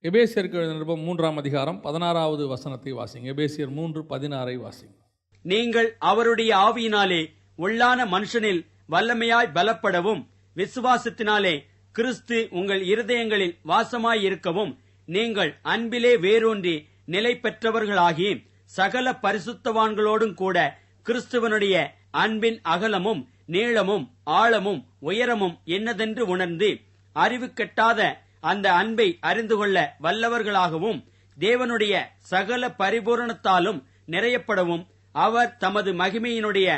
எபேசியருக்கு எழுதின நிருபம் 3ஆம் அதிகாரம் 16வது வசனத்தை வாசிங்க. எபேசியர் 3:16 வாசிங்க. நீங்கள் அவருடைய ஆவியினாலே உள்ளான மனுஷனில் வல்லமையாய் பலப்படவும், விசுவாசத்தினாலே கிறிஸ்து உங்கள் இருதயங்களில் வாசமாயிருக்கவும், நீங்கள் அன்பிலே வேரூன்றி நிலை பெற்றவர்களாகி, சகல பரிசுத்தவான்களோடும் கூட கிறிஸ்துவனுடைய அன்பின் அகலமும் நீளமும் ஆழமும் உயரமும் என்னதென்று உணர்ந்து, அறிவு கெட்டாத அந்த அன்பை அறிந்து கொள்ள வல்லவர்களாகவும், தேவனுடைய சகல பரிபூரணத்தாலும் நிறையப்படவும், அவர் தமது மகிமையினுடைய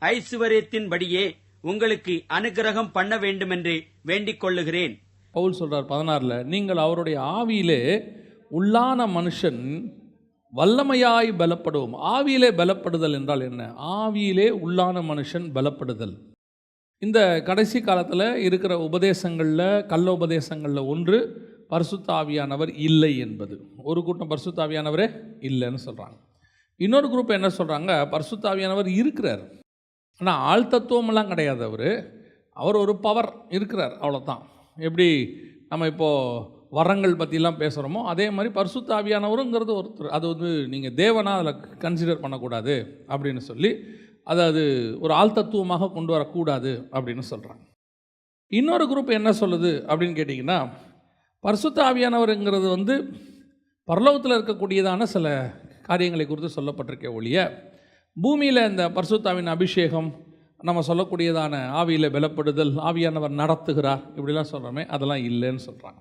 ஐசுவரியத்தின்படியே உங்களுக்கு அனுக்கிரகம் பண்ண வேண்டுமென்று வேண்டிக் கொள்ளுகிறேன். பவுல் சொல்றார் 16ல், நீங்கள் அவருடைய ஆவியிலே உள்ளான மனுஷன் வல்லமையாய் பலப்படுவோம். ஆவியிலே பலப்படுதல் என்றால் என்ன? ஆவியிலே உள்ளான மனுஷன் பலப்படுதல். இந்த கடைசி காலத்தில் இருக்கிற உபதேசங்களில், கள்ள உபதேசங்களில் ஒன்று பரிசுத்த ஆவியானவர் இல்லை என்பது. ஒரு கூட்டம் பரிசுத்த ஆவியானவரே இல்லைன்னு சொல்கிறாங்க. இன்னொரு குரூப் என்ன சொல்கிறாங்க? பரிசுத்த ஆவியானவர் இருக்கிறார், ஆனால் ஆள் தத்துவமெல்லாம் கிடையாது. அவர் ஒரு பவர் இருக்கிறார், அவ்வளோதான். எப்படி நம்ம இப்போது வரங்கள் பற்றிலாம் பேசுகிறோமோ அதே மாதிரி பரிசுத்த ஆவியானவருங்கிறது ஒருத்தர். அது நீங்கள் தேவனாக அதில் கன்சிடர் பண்ணக்கூடாது அப்படின்னு சொல்லி அது ஒரு ஆள் தத்துவமாக கொண்டு வரக்கூடாது அப்படின்னு சொல்கிறாங்க. இன்னொரு குரூப் என்ன சொல்லுது அப்படின்னு கேட்டிங்கன்னா, பரிசுத்த ஆவியானவருங்கிறது பரலோகத்தில் இருக்கக்கூடியதான சில காரியங்களை குறித்து சொல்லப்பட்டிருக்கே ஒழிய, பூமியில் இந்த பரிசுத்தாவின் அபிஷேகம், நம்ம சொல்லக்கூடியதான ஆவியில் பலப்படுதல், ஆவியானவர் நடத்துகிறார், இப்படிலாம் சொல்கிறோமே, அதெல்லாம் இல்லைன்னு சொல்கிறாங்க.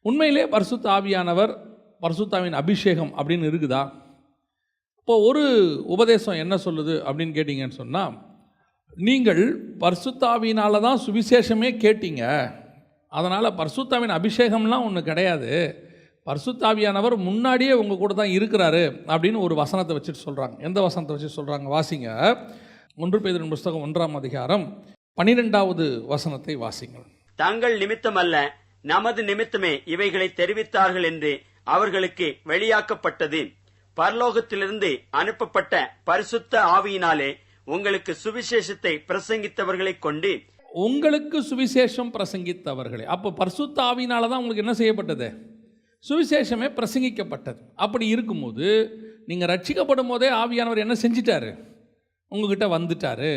உண்மையிலே பரிசுத்த ஆவியானவர், பரிசுத்தாவின் அபிஷேகம் அப்படின்னு இருக்குதா? இப்போ ஒரு உபதேசம் என்ன சொல்லுது அப்படின்னு கேட்டிங்கன்னு சொன்னால், நீங்கள் பரிசுத்தாவினால தான் சுவிசேஷமே கேட்டீங்க, அதனால் பரிசுத்தாவின் அபிஷேகம்லாம் ஒன்று கிடையாது, பரிசுத்தாவியானவர் முன்னாடியே உங்கள் கூட தான் இருக்கிறாரு அப்படின்னு ஒரு வசனத்தை வச்சுட்டு சொல்கிறாங்க. எந்த வசனத்தை வச்சு சொல்கிறாங்க? வாசிங்க. 1 பேதுரு புஸ்தகம் 1ஆம் அதிகாரம் 12வது வசனத்தை வாசிங்க. தங்கள் நிமித்தமல்ல, நமது நிமித்தமே இவைகளை தெரிவித்தார்கள் என்று அவர்களுக்கு வெளியாக்கப்பட்டது. பரலோகத்திலிருந்து அனுப்பப்பட்ட பரிசுத்த ஆவியினாலே உங்களுக்கு சுவிசேஷத்தை பிரசங்கித்தவர்களை கொண்டு. உங்களுக்கு சுவிசேஷம் பிரசங்கித்தவர்களே. அப்போ பரிசுத்த ஆவியினால தான் உங்களுக்கு என்ன செய்யப்பட்டது? சுவிசேஷமே பிரசங்கிக்கப்பட்டது. அப்படி இருக்கும்போது நீங்கள் ரட்சிக்கப்படும் போதே ஆவியானவர் என்ன செஞ்சிட்டாரு? உங்ககிட்ட வந்துட்டாரு.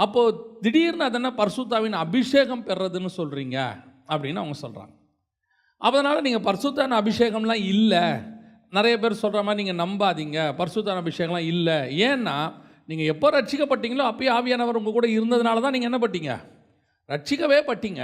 அப்போது திடீர்னு அதென்ன பரிசுத்தாவின் அபிஷேகம் பெறதுன்னு சொல்கிறீங்க அப்படின்னு அவங்க சொல்கிறாங்க. அதனால் நீங்கள் பரிசுத்தான அபிஷேகம்லாம் இல்லை, நிறைய பேர் சொல்கிற மாதிரி நீங்கள் நம்பாதீங்க, பரிசுத்தான அபிஷேகம்லாம் இல்லை. ஏன்னா நீங்கள் எப்போ ரட்சிக்கப்பட்டீங்களோ அப்போயே ஆவியானவர் உங்கள் கூட இருந்ததுனால தான் நீங்கள் என்ன பட்டீங்க? ரட்சிக்கவே பட்டீங்க.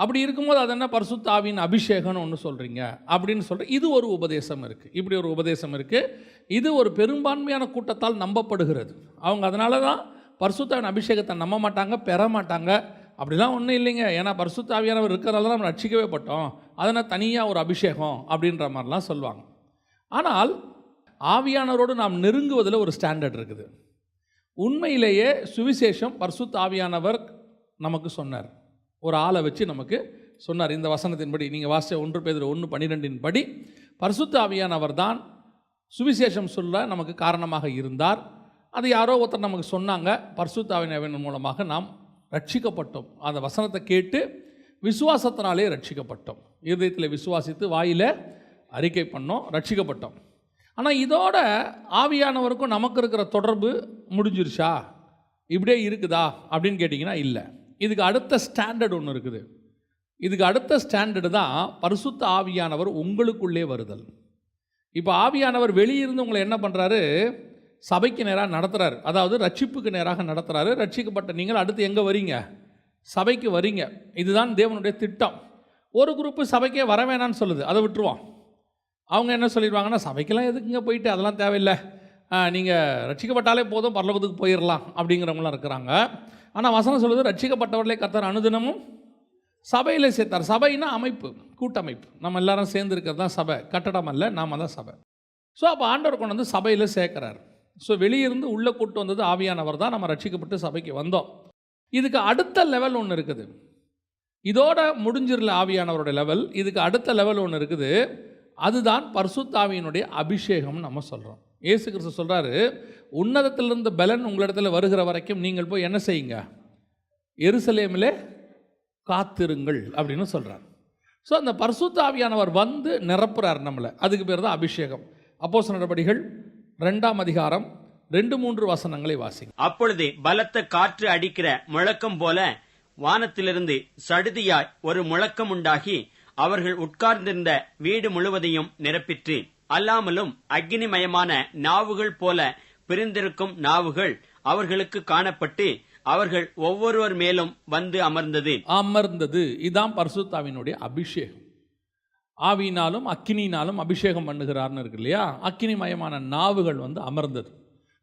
அப்படி இருக்கும்போது அது என்ன பரிசுத்த ஆவியின் அபிஷேகம்னு ஒன்று சொல்கிறீங்க அப்படின்னு சொல்கிறேன். இது ஒரு உபதேசம் இருக்குது, இப்படி ஒரு உபதேசம் இருக்குது. இது ஒரு பெரும்பான்மையான கூட்டத்தால் நம்பப்படுகிறது. அவங்க அதனால தான் பரிசுத்தாவின் அபிஷேகத்தை நம்ப மாட்டாங்க, பெற மாட்டாங்க. அப்படிலாம் ஒன்றும் இல்லைங்க, ஏன்னா பரிசுத்த ஆவியானவர் இருக்கிறதால நம்ம ரட்சிக்கவே பட்டோம், அதனால் தனியாக ஒரு அபிஷேகம் அப்படின்ற மாதிரிலாம் சொல்லுவாங்க. ஆனால் ஆவியானவரோடு நாம் நெருங்குவதில் ஒரு ஸ்டாண்டர்ட் இருக்குது. உண்மையிலேயே சுவிசேஷம் பரிசுத்த ஆவியானவர் நமக்கு சொன்னார், ஒரு ஆளை வச்சு நமக்கு சொன்னார். இந்த வசனத்தின்படி நீங்கள் வாசித்த 1 பேதுரு 1:12 படி பரிசுத்த ஆவியானவர் தான் சுவிசேஷம் சொல்ல நமக்கு காரணமாக இருந்தார். அது யாரோ ஒருத்தர் நமக்கு சொன்னாங்க, பரிசுத்த ஆவியானவர் மூலமாக நாம் ரட்சிக்கப்பட்டோம். அந்த வசனத்தை கேட்டு விசுவாசத்தினாலே ரட்சிக்கப்பட்டோம். இருதயத்தில் விசுவாசித்து வாயில் அறிக்கை பண்ணோம், ரட்சிக்கப்பட்டோம். ஆனால் இதோட ஆவியானவருக்கும் நமக்கு இருக்கிற தொடர்பு முடிஞ்சிருச்சா, இப்படியே இருக்குதா அப்படின்னு கேட்டிங்கன்னா இல்லை. இதுக்கு அடுத்த ஸ்டாண்டர்ட் ஒன்று இருக்குது. இதுக்கு அடுத்த ஸ்டாண்டர்டு தான் பரிசுத்த ஆவியானவர் உங்களுக்குள்ளே வருதல். இப்போ ஆவியானவர் வெளியிருந்து உங்களை என்ன பண்ணுறாரு? சபைக்கு நேராக நடத்துகிறாரு, அதாவது ரட்சிப்புக்கு நேராக நடத்துகிறாரு. ரட்சிக்கப்பட்ட நீங்கள் அடுத்து எங்கே வரீங்க? சபைக்கு வரீங்க. இதுதான் தேவனுடைய திட்டம். ஒரு குரூப்பு சபைக்கே வர வேணான்னு சொல்லுது, அதை விட்டுருவோம். அவங்க என்ன சொல்லிடுவாங்கன்னா, சபைக்கெல்லாம் எதுக்குங்க போயிட்டு, அதெல்லாம் தேவையில்லை, நீங்கள் ரட்சிக்கப்பட்டாலே போதும், பரலோகத்துக்கு போயிடலாம் அப்படிங்கிறவங்களாம் இருக்கிறாங்க. ஆனால் வசனம் சொல்லுது, ரட்சிக்கப்பட்டவர்களே கர்த்தர் அனுதினமும் சபையில் சேர்த்தார். சபைனா அமைப்பு, கூட்டமைப்பு, நம்ம எல்லாரும் சேர்ந்து இருக்கிறது தான் சபை, கட்டடம் அல்ல, நாம் தான் சபை. ஸோ அப்போ ஆண்டவர் கொண்டு வந்து சபையில் சேர்க்குறார். ஸோ வெளியிருந்து உள்ளே கூட்டு வந்தது ஆவியானவர் தான். நம்ம ரட்சிக்கப்பட்டு சபைக்கு வந்தோம். இதுக்கு அடுத்த லெவல் ஒன்று இருக்குது. இதோட முடிஞ்சிடல ஆவியானவரோட லெவல். இதுக்கு அடுத்த லெவல் ஒன்று இருக்குது, அதுதான் பரிசுத்த ஆவியினுடைய அபிஷேகம் நம்ம சொல்கிறோம். இயேசு கிறிஸ்து சொல்கிறாரு, உன்னதத்திலிருந்து பலன் உங்களிடத்தில் வருகிற வரைக்கும் நீங்கள் போய் என்ன செய்யுங்க? எருசலேமிலே காத்திருங்கள் அப்படின்னு சொல்கிறார். ஸோ அந்த பரிசுத்த ஆவியானவர் வந்து நிரப்புறார் நம்மளை. அதுக்கு பேர் தான் அபிஷேகம். அப்போஸ்தலர் நடபடிகள் 2ஆம் அதிகாரம் 2-3 வசனங்களை வாசிங்க. அப்பொழுது பலத்த காற்று அடிக்கிற முழக்கம் போல வானத்திலிருந்து சடுதியாய் ஒரு முழக்கம் உண்டாகி அவர்கள் உட்கார்ந்திருந்த வீடு முழுவதையும் நிரப்பிற்று. அல்லாமலும் அக்கினிமயமான நாவுகள் போல பிரிந்திருக்கும் நாவுகள் அவர்களுக்கு காணப்பட்டு அவர்கள் ஒவ்வொருவர் மேலும் வந்து அமர்ந்தது. இதான் பரிசுத்தாவினுடைய அபிஷேகம். ஆவியினாலும் அக்கினியினாலும் அபிஷேகம் பண்ணுகிறார்னு இருக்கு இல்லையா? அக்கினிமயமான நாவுகள் வந்து அமர்ந்தது.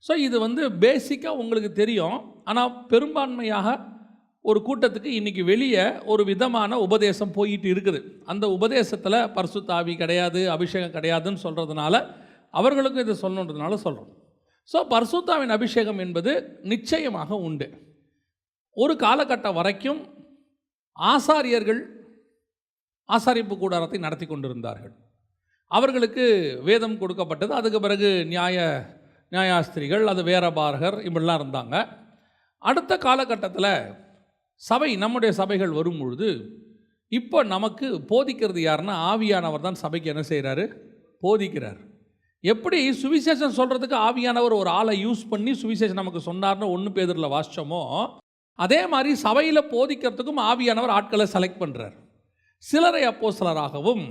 ஸோ இது வந்து பேசிக்காக உங்களுக்கு தெரியும். ஆனால் பெரும்பான்மையாக ஒரு கூட்டத்துக்கு இன்றைக்கி வெளியே ஒரு விதமான உபதேசம் போயிட்டு இருக்குது. அந்த உபதேசத்தில் பரிசுத்த ஆவி கிடையாது, அபிஷேகம் கிடையாதுன்னு சொல்கிறதுனால அவர்களுக்கும் இதை சொல்லணுன்றதுனால சொல்கிறோம். ஸோ பரிசுத்தாவின் அபிஷேகம் என்பது நிச்சயமாக உண்டு. ஒரு காலகட்டம் வரைக்கும் ஆசாரியர்கள் ஆசாரிப்பு கூடாரத்தை நடத்தி கொண்டிருந்தார்கள். அவர்களுக்கு வேதம் கொடுக்கப்பட்டது. அதுக்கு பிறகு நியாயாஸ்திரிகள், அது வேரபாரகர், இப்படிலாம் இருந்தாங்க. அடுத்த காலகட்டத்தில் சபை, நம்முடைய சபைகள் வரும் பொழுது இப்போ நமக்கு போதிக்கிறது யாருன்னா ஆவியானவர் தான் சபைக்கு என்ன செய்கிறாரு? போதிக்கிறார். எப்படி சுவிசேஷம் சொல்கிறதுக்கு ஆவியானவர் ஒரு ஆளை யூஸ் பண்ணி சுவிசேஷம் நமக்கு சொன்னார்னு 1 பேதுருல வாசித்தோமோ, அதே மாதிரி சபையில் போதிக்கிறதுக்கும் ஆவியானவர் ஆட்களை செலக்ட் பண்ணுறார். சிலரை அப்போஸ்தலராகவும்,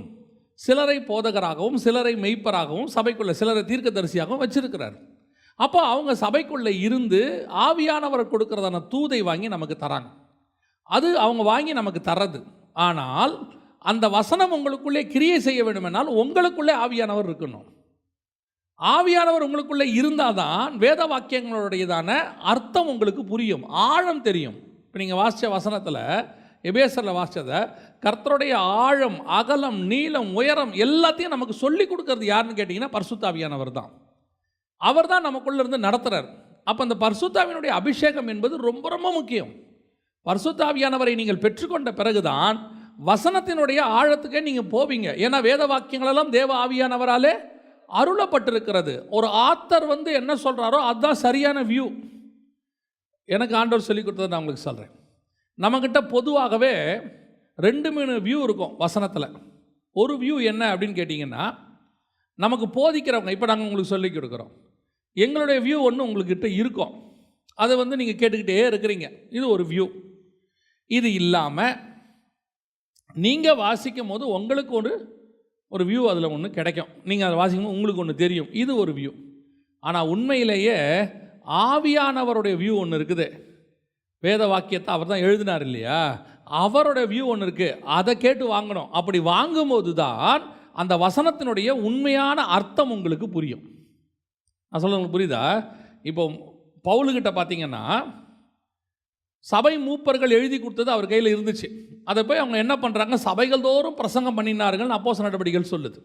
சிலரை போதகராகவும், சிலரை மெய்ப்பராகவும், சபைக்குள்ளே சிலரை தீர்க்கதரிசியாகவும் வச்சிருக்கிறார். அப்போ அவங்க சபைக்குள்ளே இருந்து ஆவியானவர் கொடுக்கறதான தூதை வாங்கி நமக்கு தராங்க. அது அவங்க வாங்கி நமக்கு தர்றது. ஆனால் அந்த வசனம் உங்களுக்குள்ளே கிரியை செய்ய வேண்டுமென்றால் உங்களுக்குள்ளே ஆவியானவர் இருக்கணும். ஆவியானவர் உங்களுக்குள்ளே இருந்தால் தான் வேத வாக்கியங்களுடையதான அர்த்தம் உங்களுக்கு புரியும், ஆழம் தெரியும். இப்போ நீங்கள் வாசித்த வசனத்தில், எபேசரில் வாசித்ததை, கர்த்தருடைய ஆழம், அகலம், நீளம், உயரம் எல்லாத்தையும் நமக்கு சொல்லி கொடுக்கறது யாருன்னு கேட்டிங்கன்னா பரிசுத்த ஆவியானவர் தான். அவர் தான் நமக்குள்ளே இருந்து நடத்துகிறார். அப்போ அந்த பரிசுத்த ஆவியினுடைய அபிஷேகம் என்பது ரொம்ப ரொம்ப முக்கியம். பரிசுத்த ஆவியானவரை நீங்கள் பெற்றுக்கொண்ட பிறகுதான் வசனத்தினுடைய ஆழத்துக்கே நீங்கள் போவீங்க. ஏன்னா வேத வாக்கியங்களெல்லாம் தேவ ஆவியானவராலே அருளப்பட்டிருக்கிறது. ஒரு ஆத்தர் வந்து என்ன சொல்கிறாரோ அதுதான் சரியான வியூ. எனக்கு ஆண்டவர் சொல்லி கொடுத்ததை நான் உங்களுக்கு சொல்கிறேன். நம்மக்கிட்ட பொதுவாகவே 2-3 வியூ இருக்கும் வசனத்தில். ஒரு வியூ என்ன அப்படின்னு கேட்டிங்கன்னா, நமக்கு போதிக்கிறவங்க, இப்போ நாங்கள் உங்களுக்கு சொல்லி கொடுக்குறோம், எங்களுடைய வியூ ஒன்று உங்கள்கிட்ட இருக்கும். அதை வந்து நீங்கள் கேட்டுக்கிட்டே இருக்கிறீங்க. இது ஒரு வியூ. இது இல்லாமல் நீங்கள் வாசிக்கும் போது உங்களுக்கு ஒரு வியூ அதில் ஒன்று கிடைக்கும். நீங்கள் அதை வாசிக்கும் போது உங்களுக்கு ஒன்று தெரியும். இது ஒரு வியூ. ஆனால் உண்மையிலேயே ஆவியானவருடைய வியூ ஒன்று இருக்குது. வேத வாக்கியத்தை அவர் தான் எழுதினார் இல்லையா? அவரோட வியூ ஒன்று இருக்குது. அதை கேட்டு வாங்கணும். அப்படி வாங்கும்போது தான் அந்த வசனத்தினுடைய உண்மையான அர்த்தம் உங்களுக்கு புரியும். நான் சொல்ல உங்களுக்கு புரியுதா? இப்போ பவுலுக்கிட்ட பார்த்தீங்கன்னா சபை மூப்பர்கள் எழுதி கொடுத்தது அவர் கையில் இருந்துச்சு. அதை போய் அவங்க என்ன பண்ணுறாங்க, சபைகள் தோறும் பிரசங்கம் பண்ணினார்கள் அப்போஸ்தலர் நடபடிகள் சொல்லுது.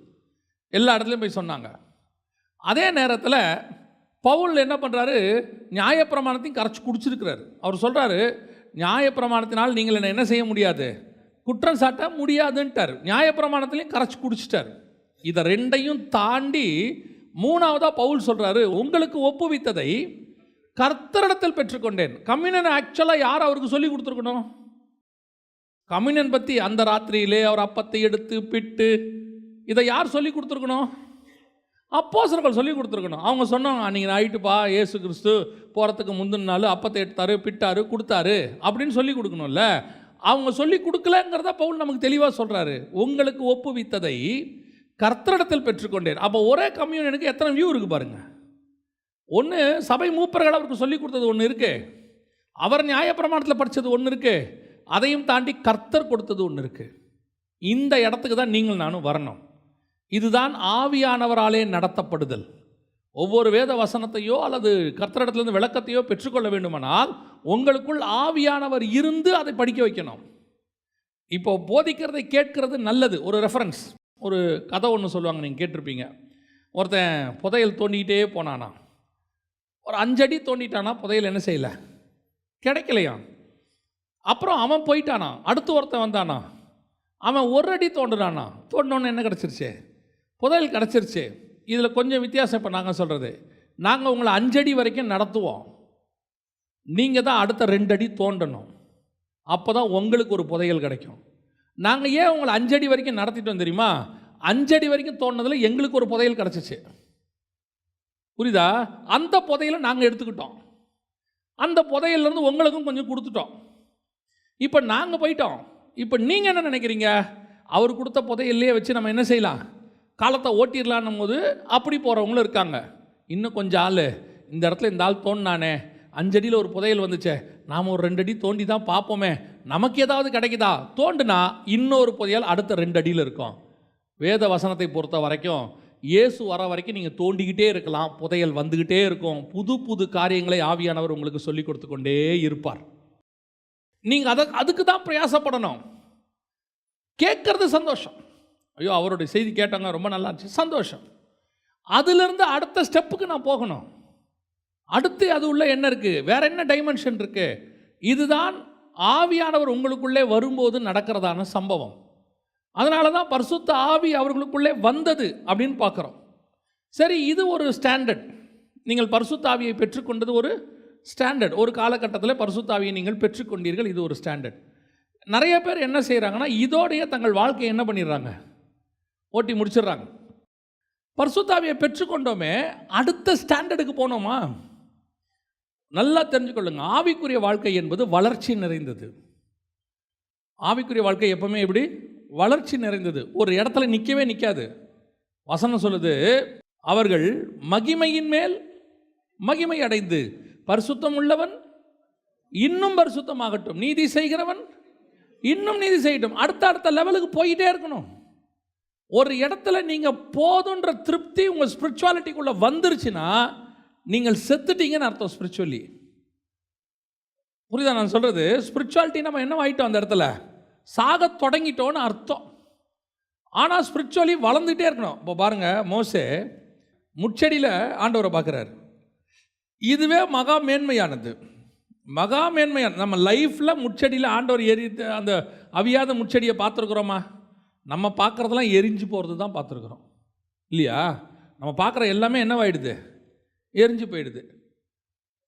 எல்லா இடத்துலையும் போய் சொன்னாங்க. அதே நேரத்தில் பவுல் என்ன பண்ணுறாரு, நியாயப்பிரமாணத்தையும் கரைச்சி குடிச்சிருக்கிறாரு. அவர் சொல்கிறாரு, நியாயப்பிரமாணத்தினால் நீங்கள் என்ன செய்ய முடியாது, குற்றம் சாட்ட முடியாதுன்ட்டார். நியாயப்பிரமாணத்திலையும் கரைச்சி குடிச்சிட்டார். இதை 2ஐயும் தாண்டி 3ஆவதாக பவுல் சொல்கிறாரு, உங்களுக்கு ஒப்புவித்ததை கர்த்தரிடத்தில் பெற்றுக்கொண்டேன். கம்யூனியன் ஆக்சுவலாக யார் அவருக்கு சொல்லி கொடுத்துருக்கணும்? கம்யூனியன் பற்றி அந்த ராத்திரியிலே அவர் அப்பத்தை எடுத்து பிட்டு இதை யார் சொல்லி கொடுத்துருக்கணும்? அப்போஸ்தலர்கள் சொல்லி கொடுத்துருக்கணும். அவங்க சொன்னாங்க, நீங்கள் நைட்டுப்பா இயேசு கிறிஸ்து போகிறதுக்கு முந்தின நாள் அப்பத்தை எடுத்தாரு, பிட்டாரு, கொடுத்தாரு அப்படின்னு சொல்லி கொடுக்கணும்ல. அவங்க சொல்லி கொடுக்கலங்கிறத பவுல் நமக்கு தெளிவாக சொல்கிறாரு. உங்களுக்கு ஒப்புவித்ததை கர்த்தரிடத்தில் பெற்றுக்கொண்டேன். அப்போ ஒரே கம்யூனியனுக்கு எத்தனை வியூ இருக்குது பாருங்கள். ஒன்று சபை மூப்பர்கள் அவருக்கு சொல்லி கொடுத்தது ஒன்று இருக்கு, அவர் நியாயப்பிரமாணத்தில் படித்தது ஒன்று இருக்கு, அதையும் தாண்டி கர்த்தர் கொடுத்தது ஒன்று இருக்கு. இந்த இடத்துக்கு தான் நீங்கள் நானும் வரணும். இதுதான் ஆவியானவராலே நடத்தப்படுதல். ஒவ்வொரு வேத வசனத்தையோ அல்லது கர்த்தரிடத்திலிருந்து விளக்கத்தையோ பெற்றுக்கொள்ள வேண்டுமானால் உங்களுக்குள் ஆவியானவர் இருந்து அதை படிக்க வைக்கணும். இப்போ போதிக்கிறதை கேட்கிறது நல்லது. ஒரு ரெஃபரன்ஸ், ஒரு கதை ஒன்று சொல்லுவாங்க, நீங்கள் கேட்டிருப்பீங்க. ஒருத்தன் புதையல் தோண்டிக்கிட்டே போனானா, ஒரு 5 அடி தோண்டிட்டானா, புதையல் என்ன செய்யலை, கிடைக்கலையா. அப்புறம் அவன் போயிட்டானா, அடுத்து ஒருத்தன் வந்தானா, அவன் 1 அடி தோண்டினானா, தோண்டினோன்னு என்ன கிடச்சிருச்சு, புதையல் கிடச்சிருச்சு. இதில் கொஞ்சம் வித்தியாசம். இப்போ நாங்கள் சொல்கிறது, நாங்கள் உங்களை 5 அடி வரைக்கும் நடத்துவோம், நீங்கள் தான் அடுத்த 2 அடி தோண்டணும். அப்போ தான் உங்களுக்கு ஒரு புதையல் கிடைக்கும். நாங்கள் ஏன் உங்களை 5 அடி வரைக்கும் நடத்திட்டோம் தெரியுமா? 5 அடி வரைக்கும் தோணுனதில் எங்களுக்கு ஒரு புதையல் கிடச்சிச்சு. புரியுதா? அந்த புதையலை நாங்கள் எடுத்துக்கிட்டோம். அந்த புதையல்லேருந்து உங்களுக்கும் கொஞ்சம் கொடுத்துட்டோம். இப்போ நாங்கள் போயிட்டோம். இப்போ நீங்கள் என்ன நினைக்கிறீங்க? அவர் கொடுத்த புதையல்லையே வச்சு நம்ம என்ன செய்யலாம், காலத்தை ஓட்டிடலான்னும் போது அப்படி போகிறவங்களும் இருக்காங்க. இன்னும் கொஞ்சம் ஆள் இந்த இடத்துல இந்த ஆள் தோண்டினானே, 5 அடியில் ஒரு புதையல் வந்துச்சே, நாம் ஒரு 2 அடி தோண்டி தான் பார்ப்போமே, நமக்கு ஏதாவது கிடைக்குதா, தோண்டுனா இன்னொரு புதையல் அடுத்த 2 அடியில் இருக்கும். வேத வசனத்தை பொறுத்த வரைக்கும் இயேசு வர வரைக்கும் நீங்கள் தோண்டிக்கிட்டே இருக்கலாம், புதையல் வந்துக்கிட்டே இருக்கும். புது புது காரியங்களை ஆவியானவர் உங்களுக்கு சொல்லி கொடுத்து கொண்டே இருப்பார். நீங்கள் அதுக்கு தான் பிரயாசப்படணும். கேட்கறது சந்தோஷம், ஐயோ அவருடைய செய்தி கேட்டாங்க ரொம்ப நல்லா இருந்துச்சு, சந்தோஷம். அதிலிருந்து அடுத்த ஸ்டெப்புக்கு நான் போகணும். அடுத்து அது உள்ள என்ன இருக்குது, வேற என்ன டைமென்ஷன் இருக்குது? இதுதான் ஆவியானவர் உங்களுக்குள்ளே வரும்போது நடக்கிறதான சம்பவம். அதனால தான் பரிசுத்த ஆவி அவர்களுக்குள்ளே வந்தது அப்படின்னு பார்க்குறோம். சரி, இது ஒரு ஸ்டாண்டர்ட். நீங்கள் பரிசுத்த ஆவியை பெற்றுக்கொண்டது ஒரு ஸ்டாண்டர்ட். ஒரு காலகட்டத்தில் பரிசுத்த ஆவியை நீங்கள் பெற்றுக்கொண்டீர்கள், இது ஒரு ஸ்டாண்டர்ட். நிறைய பேர் என்ன செய்கிறாங்கன்னா, இதோடைய தங்கள் வாழ்க்கையை என்ன பண்ணிடுறாங்க, ஓட்டி முடிச்சிடுறாங்க. பரிசுத்த ஆவியை பெற்றுக்கொண்டோமே, அடுத்த ஸ்டாண்டர்டுக்கு போனோமா? நல்லா தெரிஞ்சுக்கொள்ளுங்க, ஆவிக்குரிய வாழ்க்கை என்பது வளர்ச்சி நிறைந்தது. ஆவிக்குரிய வாழ்க்கை எப்பவுமே எப்படி வளர்ச்சி நிறைந்தது. ஒரு இடத்துல நிற்கவே நிற்காது. வசனம் சொல்லுது, அவர்கள் மகிமையின் மேல் மகிமை அடைந்து பரிசுத்தம் உள்ளவன் இன்னும் பரிசுத்தமாகட்டும், நீதி செய்கிறவன் இன்னும் நீதி செய்யட்டும். அடுத்த லெவலுக்கு போயிட்டே இருக்கணும். ஒரு இடத்துல நீங்கள் போதுன்ற திருப்தி உங்கள் ஸ்பிரிச்சுவாலிட்டிக்குள்ளே வந்துருச்சுன்னா நீங்கள் செத்துட்டீங்கன்னு அர்த்தம். ஸ்பிரிச்சுவலி புரியுதா நான் சொல்கிறது? ஸ்பிரிச்சுவாலிட்டி நம்ம என்ன ஆகிட்டோம், அந்த இடத்துல சாக தொடங்கிட்டோன்னு அர்த்தம். ஆனால் ஸ்பிரிச்சுவலி வளர்ந்துகிட்டே இருக்கணும். இப்போ பாருங்கள், மோசே முட்செடியில் ஆண்டவரை பார்க்குறாரு. இதுவே மகா மேன்மையானது. மகா மேன்மையான நம்ம லைஃப்பில் முட்செடியில் ஆண்டவர் அந்த அவியாத முட்செடியை பார்த்துருக்குறோமா? நம்ம பார்க்குறதெல்லாம் எரிஞ்சு போகிறது தான் பார்த்துருக்குறோம் இல்லையா? நம்ம பார்க்குற எல்லாமே என்னவாயிடுது, எரிஞ்சு போயிடுது.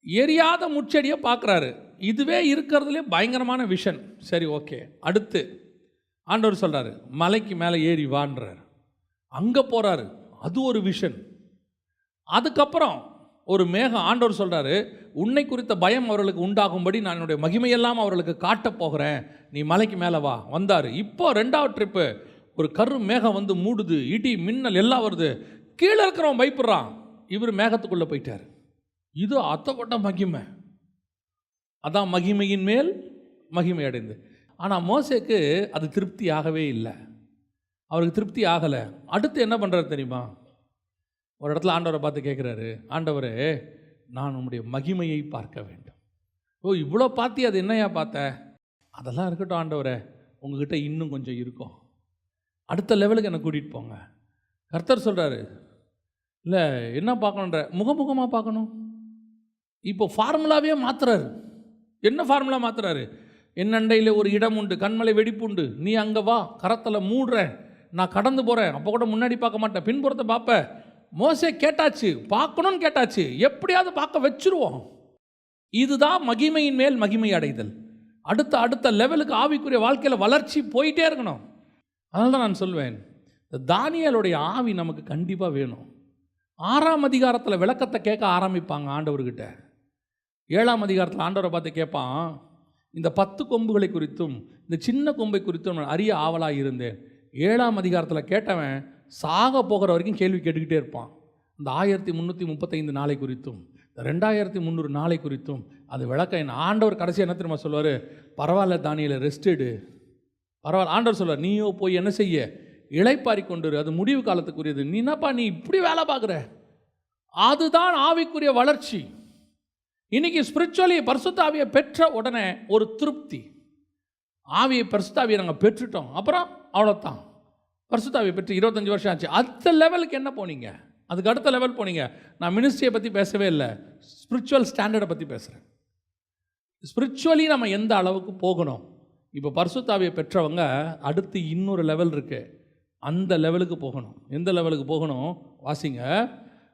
எரியாத முட்செடியை பார்க்குறாரு. இதுவே இருக்கிறதுலே பயங்கரமான விஷன். சரி, ஓகே. அடுத்து ஆண்டவர் சொல்கிறாரு, மலைக்கு மேலே ஏறி வான்றார். அங்கே போகிறாரு, அது ஒரு விஷன். அதுக்கப்புறம் ஒரு மேகம், ஆண்டவர் சொல்கிறாரு, உன்னை குறித்த பயம் அவர்களுக்கு உண்டாகும்படி நான் என்னுடைய மகிமையெல்லாம் அவர்களுக்கு காட்டப் போகிறேன், நீ மலைக்கு மேலே வா. வந்தார். இப்போ 2வது ட்ரிப்பு, ஒரு கரு மேகம் வந்து மூடுது, இடி மின்னல் எல்லாம் வருது. கீழே இருக்கிறவன் பயப்படுறான், இவர் மேகத்துக்குள்ளே போயிட்டார். இது அத்தப்பட்ட மகிமை. அதான் மகிமையின் மேல் மகிமை அடைந்து. ஆனால் மோசேக்கு அது திருப்தி ஆகவே இல்லை. அவருக்கு திருப்தி ஆகலை. அடுத்து என்ன பண்ணுறாரு தெரியுமா? ஒரு இடத்துல ஆண்டவரை பார்த்து கேட்குறாரு, ஆண்டவரே நான் உம்முடைய மகிமையை பார்க்க வேண்டும். ஓ, இவ்வளோ பார்த்தி, அது என்னையா பார்த்த? அதெல்லாம் இருக்கட்டும் ஆண்டவரே, உங்ககிட்ட இன்னும் கொஞ்சம் இருக்கும், அடுத்த லெவலுக்கு என்னை கூட்டிகிட்டு போங்க. கர்த்தர் சொல்கிறாரு, இல்லை என்ன பார்க்கணுன்ற, முகமுகமாக பார்க்கணும். இப்போ ஃபார்முலாவே மாற்றுறாரு. என்ன ஃபார்முலா மாற்றுறாரு? என் அண்டையில் ஒரு இடம் உண்டு, கண்மலை வெடிப்புண்டு, நீ அங்கே வா, கரத்தில் மூடுறேன், நான் கடந்து போகிறேன், அப்போ கூட முன்னாடி பார்க்க மாட்டேன், பின்புறத்தை பார்ப்பேன். மோசே கேட்டாச்சு, பார்க்கணும்னு கேட்டாச்சு, எப்படியாவது பார்க்க வச்சுருவோம். இதுதான் மகிமையின் மேல் மகிமை அடைதல். அடுத்த லெவலுக்கு ஆவிக்குரிய வாழ்க்கையில் வளர்ச்சி போயிட்டே இருக்கணும். அதனால தான் நான் சொல்வேன், தானியேலுடைய ஆவி நமக்கு கண்டிப்பாக வேணும். 6ஆம் அதிகாரத்தில் விளக்கத்தை கேட்க ஆரம்பிப்பாங்க ஆண்டவர்கிட்ட. 7ஆம் அதிகாரத்தில் ஆண்டவரை பார்த்து கேட்பான், இந்த 10 கொம்புகளை குறித்தும் இந்த சின்ன கொம்பை குறித்தும் நான் அறிய ஆவலாக இருந்தேன். 7ஆம் அதிகாரத்தில் கேட்டவன் சாக போகிற வரைக்கும் கேள்வி கேட்டுக்கிட்டே இருப்பான். இந்த 1335 நாளை குறித்தும் இந்த 2300 நாளை குறித்தும் அது விளக்க என்ன. ஆண்டவர் கடைசி என்ன தெரியுமா சொல்லுவார்? பரவாயில்ல தானியேலே, ரெஸ்ட் எடு, பரவாயில்ல. ஆண்டவர் சொல்லுவார், நீயோ போய் என்ன செய்ய, இளைப்பாரி கொண்டு, அது முடிவு காலத்துக்குரியது. நீ என்னப்பா நீ இப்படி வேலை பார்க்குற? அதுதான் ஆவிக்குரிய வளர்ச்சி. இன்னைக்கு ஸ்பிரிச்சுவலி பரிசுத்த ஆவியை பெற்ற உடனே ஒரு திருப்தி. ஆவியை பரிசுத்த ஆவியை நாங்கள் பெற்றுட்டோம், அப்புறம் அவ்வளோதான். பரிசுத்த ஆவியை பெற்று 25 வருஷம் ஆச்சு. அடுத்த லெவலுக்கு என்ன போனீங்க? அதுக்கு அடுத்த லெவல் போனீங்க. நான் மினிஸ்ட்ரியை பற்றி பேசவே இல்லை, ஸ்பிரிச்சுவல் ஸ்டாண்டர்டை பற்றி பேசுகிறேன். ஸ்பிரிச்சுவலி நம்ம எந்த அளவுக்கு போகணும்? இப்போ பரிசுத்த ஆவியை பெற்றவங்க அடுத்து இன்னொரு லெவல் இருக்குது, அந்த லெவலுக்கு போகணும். எந்த லெவலுக்கு போகணும்? வாசிங்க,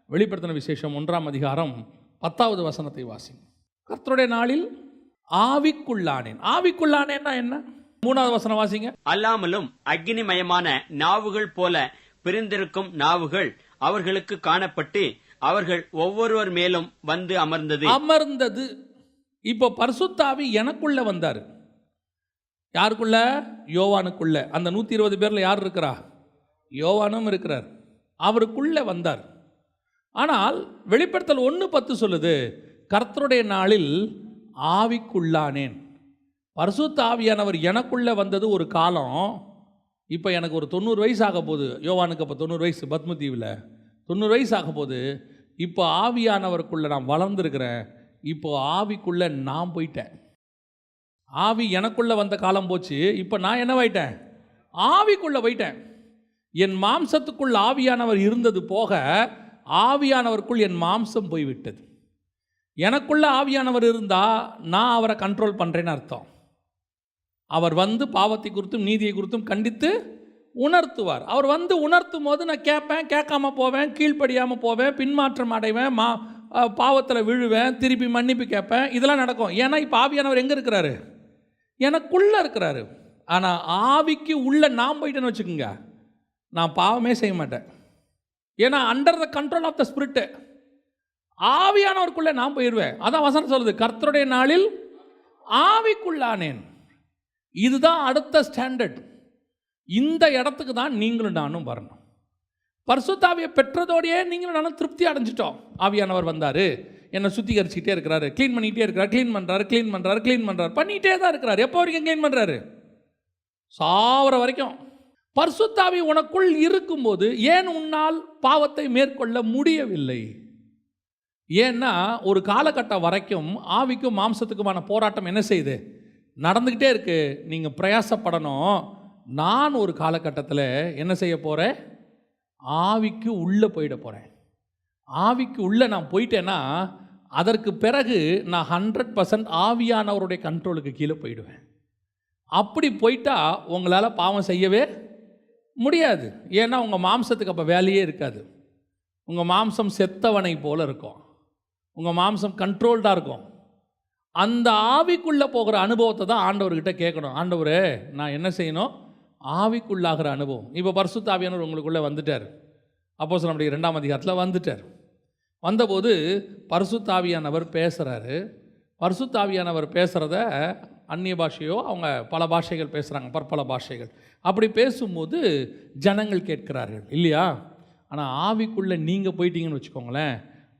வெளிப்படுத்தின விசேஷம் 1ஆம் அதிகாரம் 10வது வசனத்தை வாசிங்க. கர்த்தருடைய நாளில் ஆவிக்குள்ளானேன். ஆவிக்குள்ளானேன்னா என்ன? 3வது வசனம் வாசிங்க. அல்லாமலும் அக்கினிமயமான நாவுகள் போல பிரிந்திருக்கும் நாவுகள் அவர்களுக்கு காணப்பட்டு அவர்கள் ஒவ்வொருவர் மேலும் வந்து அமர்ந்தது. இப்போ பரிசுத்த ஆவி எனக்குள்ள வந்தாரு. யாருக்குள்ள? யோவானுக்குள்ள. அந்த 120 பேர்ல யார் இருக்கிறா? யோவானும் இருக்கிறார். அவருக்குள்ள வந்தார். ஆனால் வெளிப்படுத்தல் 1:10 சொல்லுது, கர்த்தருடைய நாளில் ஆவிக்குள்ளானேன். பரிசுத்த ஆவியானவர் எனக்குள்ள வந்தது ஒரு காலம். இப்போ எனக்கு ஒரு 90 வயசு ஆக போகுது. யோவானுக்கு அப்போ 90 வயசு, பத்மதீவில் 90 வயசு ஆக போகுது. இப்போ ஆவியானவருக்குள்ள நான் வளர்ந்துருக்கிறேன். இப்போ ஆவிக்குள்ள நான் போயிட்டேன். ஆவி எனக்குள்ள வந்த காலம் போச்சு. இப்போ நான் என்னவாயிட்டேன்? ஆவிக்குள்ள போயிட்டேன். என் மாம்சத்துக்குள் ஆவியானவர் இருந்தது போக ஆவியானவருக்குள் என் மாம்சம் போய்விட்டது. எனக்குள்ள ஆவியானவர் இருந்தால் நான் அவரை கண்ட்ரோல் பண்ணுறேன்னு அர்த்தம். அவர் வந்து பாவத்தை குறித்தும் நீதியை குறித்தும் கண்டித்து உணர்த்துவார். அவர் வந்து உணர்த்தும் போது நான் கேட்பேன், கேட்காம போவேன், கீழ்ப்படியாமல் போவேன், பின்மாற்றம் அடைவேன், பாவத்தில் விழுவேன், திருப்பி மன்னிப்பு கேட்பேன். இதெல்லாம் நடக்கும். ஏன்னா இப்போ ஆவியானவர் எங்கே இருக்கிறாரு? எனக்குள்ளே இருக்கிறாரு. ஆனால் ஆவிக்கு உள்ள நான் போயிட்டேன்னு வச்சுக்கோங்க, நான் பாவமே செய்ய மாட்டேன். ஏன்னா under the control of the spirit. ஆவியானவருக்குள்ளே நான் போயிடுவேன். அதான் வசனம் சொல்லுது, கர்த்தருடைய நாளில் ஆவிக்குள்ளானேன். இதுதான் அடுத்த ஸ்டாண்டர்ட். இந்த இடத்துக்கு தான் நீங்களும் நானும் வரணும். பரிசுத்த ஆவியை பெற்றதோடையே நீங்களும் நானும் திருப்தி அடைஞ்சிட்டோம். ஆவியானவர் வந்தார், என்னை சுத்திகரிச்சுக்கிட்டே இருக்கிறாரு, க்ளீன் பண்ணிகிட்டே இருக்கிறார், க்ளீன் பண்ணுறாரு, பண்ணிகிட்டே தான் இருக்கிறார். எப்போ வரைக்கும் க்ளீன் பண்ணுறாரு? சாவர வரைக்கும். பரிசுத்த ஆவி உனக்குள் இருக்கும்போது ஏன் உன்னால் பாவத்தை மேற்கொள்ள முடியவில்லை? ஏன்னா ஒரு காலகட்டம் வரைக்கும் ஆவிக்கும் மாம்சத்துக்குமான போராட்டம் என்ன செய்யுது? நடந்துக்கிட்டே இருக்கு. நீங்கள் பிரயாசப்படணும். நான் ஒரு காலகட்டத்தில் என்ன செய்ய போகிறேன்? ஆவிக்கு உள்ளே போயிட போகிறேன். ஆவிக்கு உள்ளே நான் போயிட்டேன்னா அதற்கு பிறகு நான் 100% ஆவியானவருடைய கண்ட்ரோலுக்கு கீழே போயிடுவேன். அப்படி போயிட்டா உங்களால் பாவம் செய்யவே முடியாது. ஏன்னா உங்கள் மாம்சத்துக்கு அப்போ வேலையே இருக்காது. உங்கள் மாம்சம் செத்தவனை போல் இருக்கும். உங்கள் மாம்சம் கண்ட்ரோல்டாக இருக்கும். அந்த ஆவிக்குள்ளே போகிற அனுபவத்தை தான் ஆண்டவர்கிட்ட கேட்கணும். ஆண்டவரே, நான் என்ன செய்யணும்? ஆவிக்குள்ளாகிற அனுபவம். இப்போ பரிசுத்த ஆவியானவர் உங்களுக்குள்ளே வந்துட்டார். அப்போஸ்தலர் 2ஆம் அதிகாரத்தில் வந்துட்டார். வந்தபோது பரிசுத்த ஆவியானவர் பேசுகிறாரு. பரிசுத்த ஆவியானவர் பேசுகிறத அந்நிய பாஷையோ அவங்க பல பாஷைகள் பேசுகிறாங்க, பற்பல பாஷைகள். அப்படி பேசும்போது ஜனங்கள் கேட்கிறார்கள் இல்லையா? ஆனால் ஆவிக்குள்ளே நீங்கள் போயிட்டீங்கன்னு வச்சுக்கோங்களேன்,